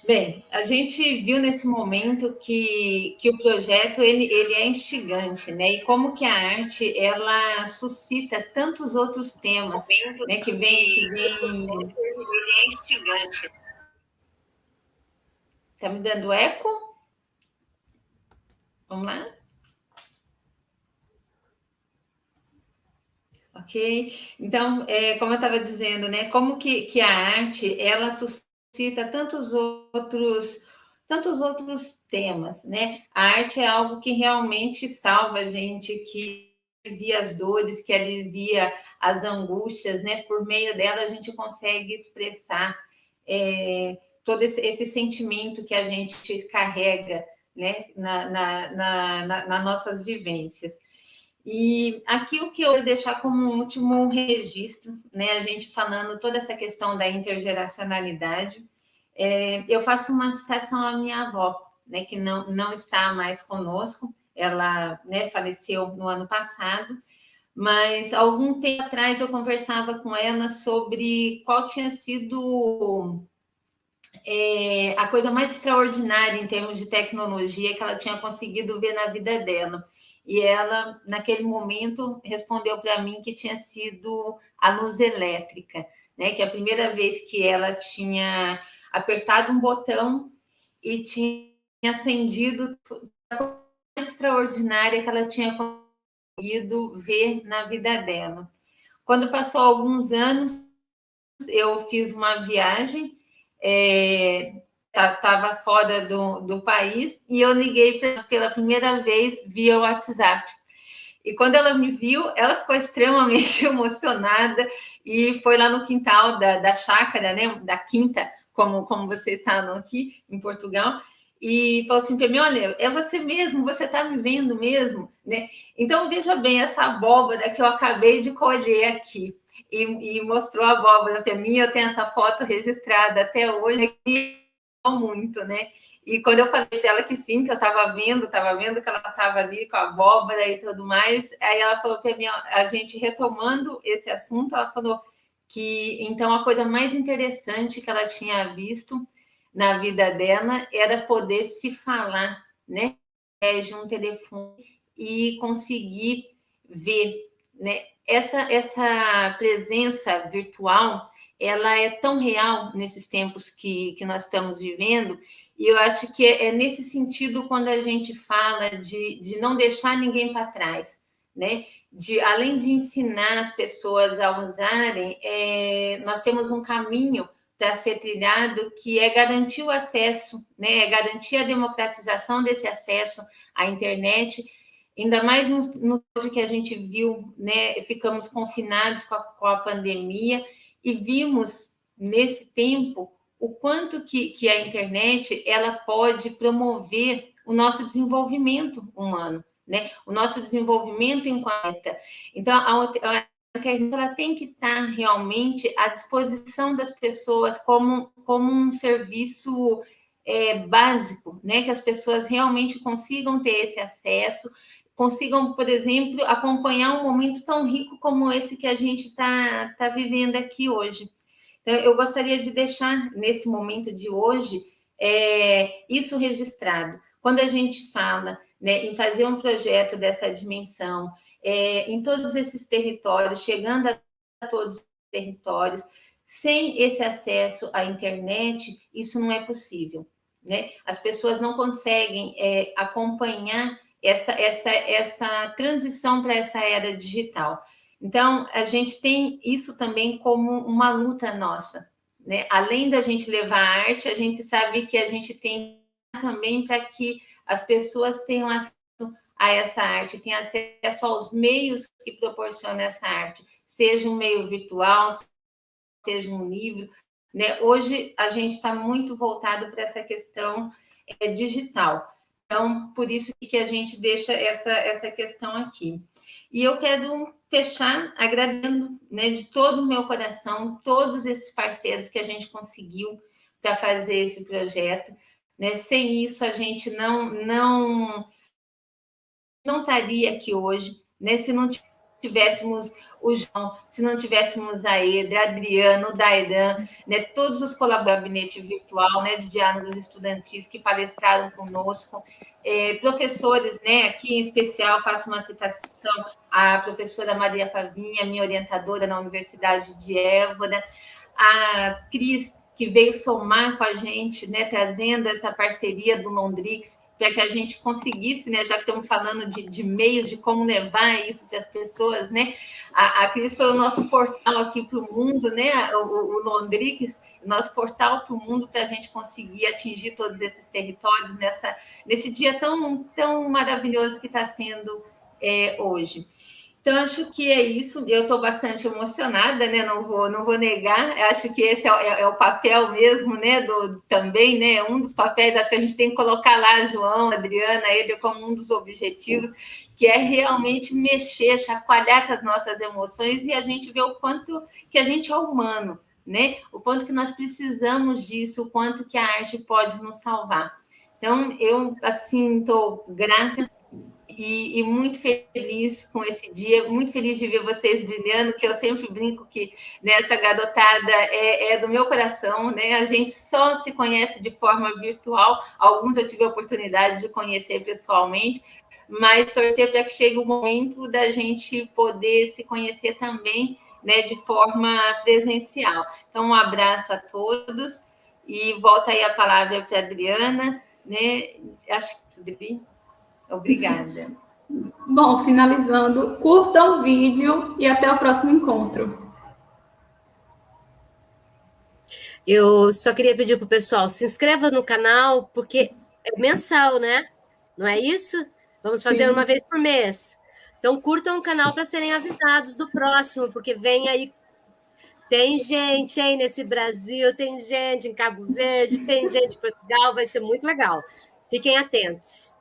Bem, a gente viu nesse momento que o projeto ele é instigante, né? E como que a arte ela suscita tantos outros temas, né? Que vem ele é instigante. Tá me dando eco? Vamos lá? Ok? Então, como eu estava dizendo, né? Como que a arte ela suscita tantos outros temas, né? A arte é algo que realmente salva a gente, que alivia as dores, que alivia as angústias, né? Por meio dela a gente consegue expressar todo esse sentimento que a gente carrega, né? Nas nossas vivências. E aqui o que eu vou deixar como último registro, né, a gente falando toda essa questão da intergeracionalidade, eu faço uma citação à minha avó, né, que não está mais conosco, ela, né, faleceu no ano passado, mas algum tempo atrás eu conversava com ela sobre qual tinha sido a coisa mais extraordinária em termos de tecnologia que ela tinha conseguido ver na vida dela. E ela, naquele momento, respondeu para mim que tinha sido a luz elétrica, né? Que a primeira vez que ela tinha apertado um botão e tinha acendido a coisa mais extraordinária que ela tinha conseguido ver na vida dela. Quando passou alguns anos, eu fiz uma viagem, estava fora do país, e eu liguei pela primeira vez via WhatsApp. E quando ela me viu, ela ficou extremamente emocionada e foi lá no quintal da chácara, né, da quinta, como vocês falam aqui em Portugal, e falou assim para mim: olha, é você mesmo, você está me vendo mesmo, né? Então veja bem essa abóbora que eu acabei de colher aqui. E mostrou a abóbora para mim, eu tenho essa foto registrada até hoje, muito, né? E quando eu falei para ela que sim, que eu estava vendo que ela estava ali com a abóbora e tudo mais, aí ela falou para mim, a gente retomando esse assunto, ela falou que então a coisa mais interessante que ela tinha visto na vida dela era poder se falar, né, de um telefone e conseguir ver, né? Essa presença virtual, ela é tão real nesses tempos que nós estamos vivendo, e eu acho que é nesse sentido quando a gente fala de não deixar ninguém para trás, né? Além de ensinar as pessoas a usarem, nós temos um caminho para ser trilhado, que é garantir o acesso, né? É garantir a democratização desse acesso à internet, ainda mais no que a gente viu, né? Ficamos confinados com a pandemia e vimos nesse tempo o quanto que a internet ela pode promover o nosso desenvolvimento humano, né? O nosso desenvolvimento enquanto. Então, a internet ela tem que estar realmente à disposição das pessoas como um serviço básico, né? Que as pessoas realmente consigam ter esse acesso, consigam, por exemplo, acompanhar um momento tão rico como esse que a gente está vivendo aqui hoje. Então, eu gostaria de deixar nesse momento de hoje isso registrado. Quando a gente fala, né, em fazer um projeto dessa dimensão, em todos esses territórios, chegando a todos os territórios, sem esse acesso à internet, isso não é possível, né? As pessoas não conseguem acompanhar essa transição para essa era digital. Então, a gente tem isso também como uma luta nossa, né? Além da gente levar a arte, a gente sabe que a gente tem também para que as pessoas tenham acesso a essa arte, tenham acesso aos meios que proporcionam essa arte, seja um meio virtual, seja um livro, né? Hoje a gente está muito voltado para essa questão digital. Então, por isso que a gente deixa essa questão aqui. E eu quero fechar agradecendo, né, de todo o meu coração todos esses parceiros que a gente conseguiu para fazer esse projeto. Né? Sem isso, a gente não estaria aqui hoje, né? Se não tivéssemos o João, se não tivéssemos a Eda, a Adriano, o Dairan, né? Todos os colaboradores do gabinete virtual, né? De diálogos estudantis que palestraram conosco, professores, né? Aqui em especial faço uma citação à professora Maria Favinha, minha orientadora na Universidade de Évora, a Cris, que veio somar com a gente, né? Trazendo essa parceria do Londrix, para que a gente conseguisse, né, já que estamos falando de meios, de como levar isso para as pessoas, né? A Cris foi o nosso portal aqui para o mundo, né? O Londrix, nosso portal para o mundo, para a gente conseguir atingir todos esses territórios nesse dia tão maravilhoso que está sendo hoje. Então, acho que é isso. Eu estou bastante emocionada, né? Não vou negar. Eu acho que esse é o papel mesmo, né? Também, né? Um dos papéis, acho que a gente tem que colocar lá, João, Adriana, ele como um dos objetivos, que é realmente mexer, chacoalhar com as nossas emoções e a gente ver o quanto que a gente é humano, né? O quanto que nós precisamos disso, o quanto que a arte pode nos salvar. Então, eu, assim, estou grata e muito feliz com esse dia, muito feliz de ver vocês brilhando, que eu sempre brinco que essa garotada é do meu coração, né? A gente só se conhece de forma virtual, alguns eu tive a oportunidade de conhecer pessoalmente, mas torcer para que chegue o momento da gente poder se conhecer também, né, de forma presencial. Então, um abraço a todos e volta aí a palavra para a Adriana, né? Acho que obrigada. Bom, finalizando, curtam o vídeo e até o próximo encontro. Eu só queria pedir para o pessoal, se inscreva no canal, porque é mensal, né? Não é isso? Vamos fazer uma vez por mês. Então, curtam o canal para serem avisados do próximo, porque vem aí. Tem gente aí nesse Brasil, tem gente em Cabo Verde, tem gente em Portugal, vai ser muito legal. Fiquem atentos.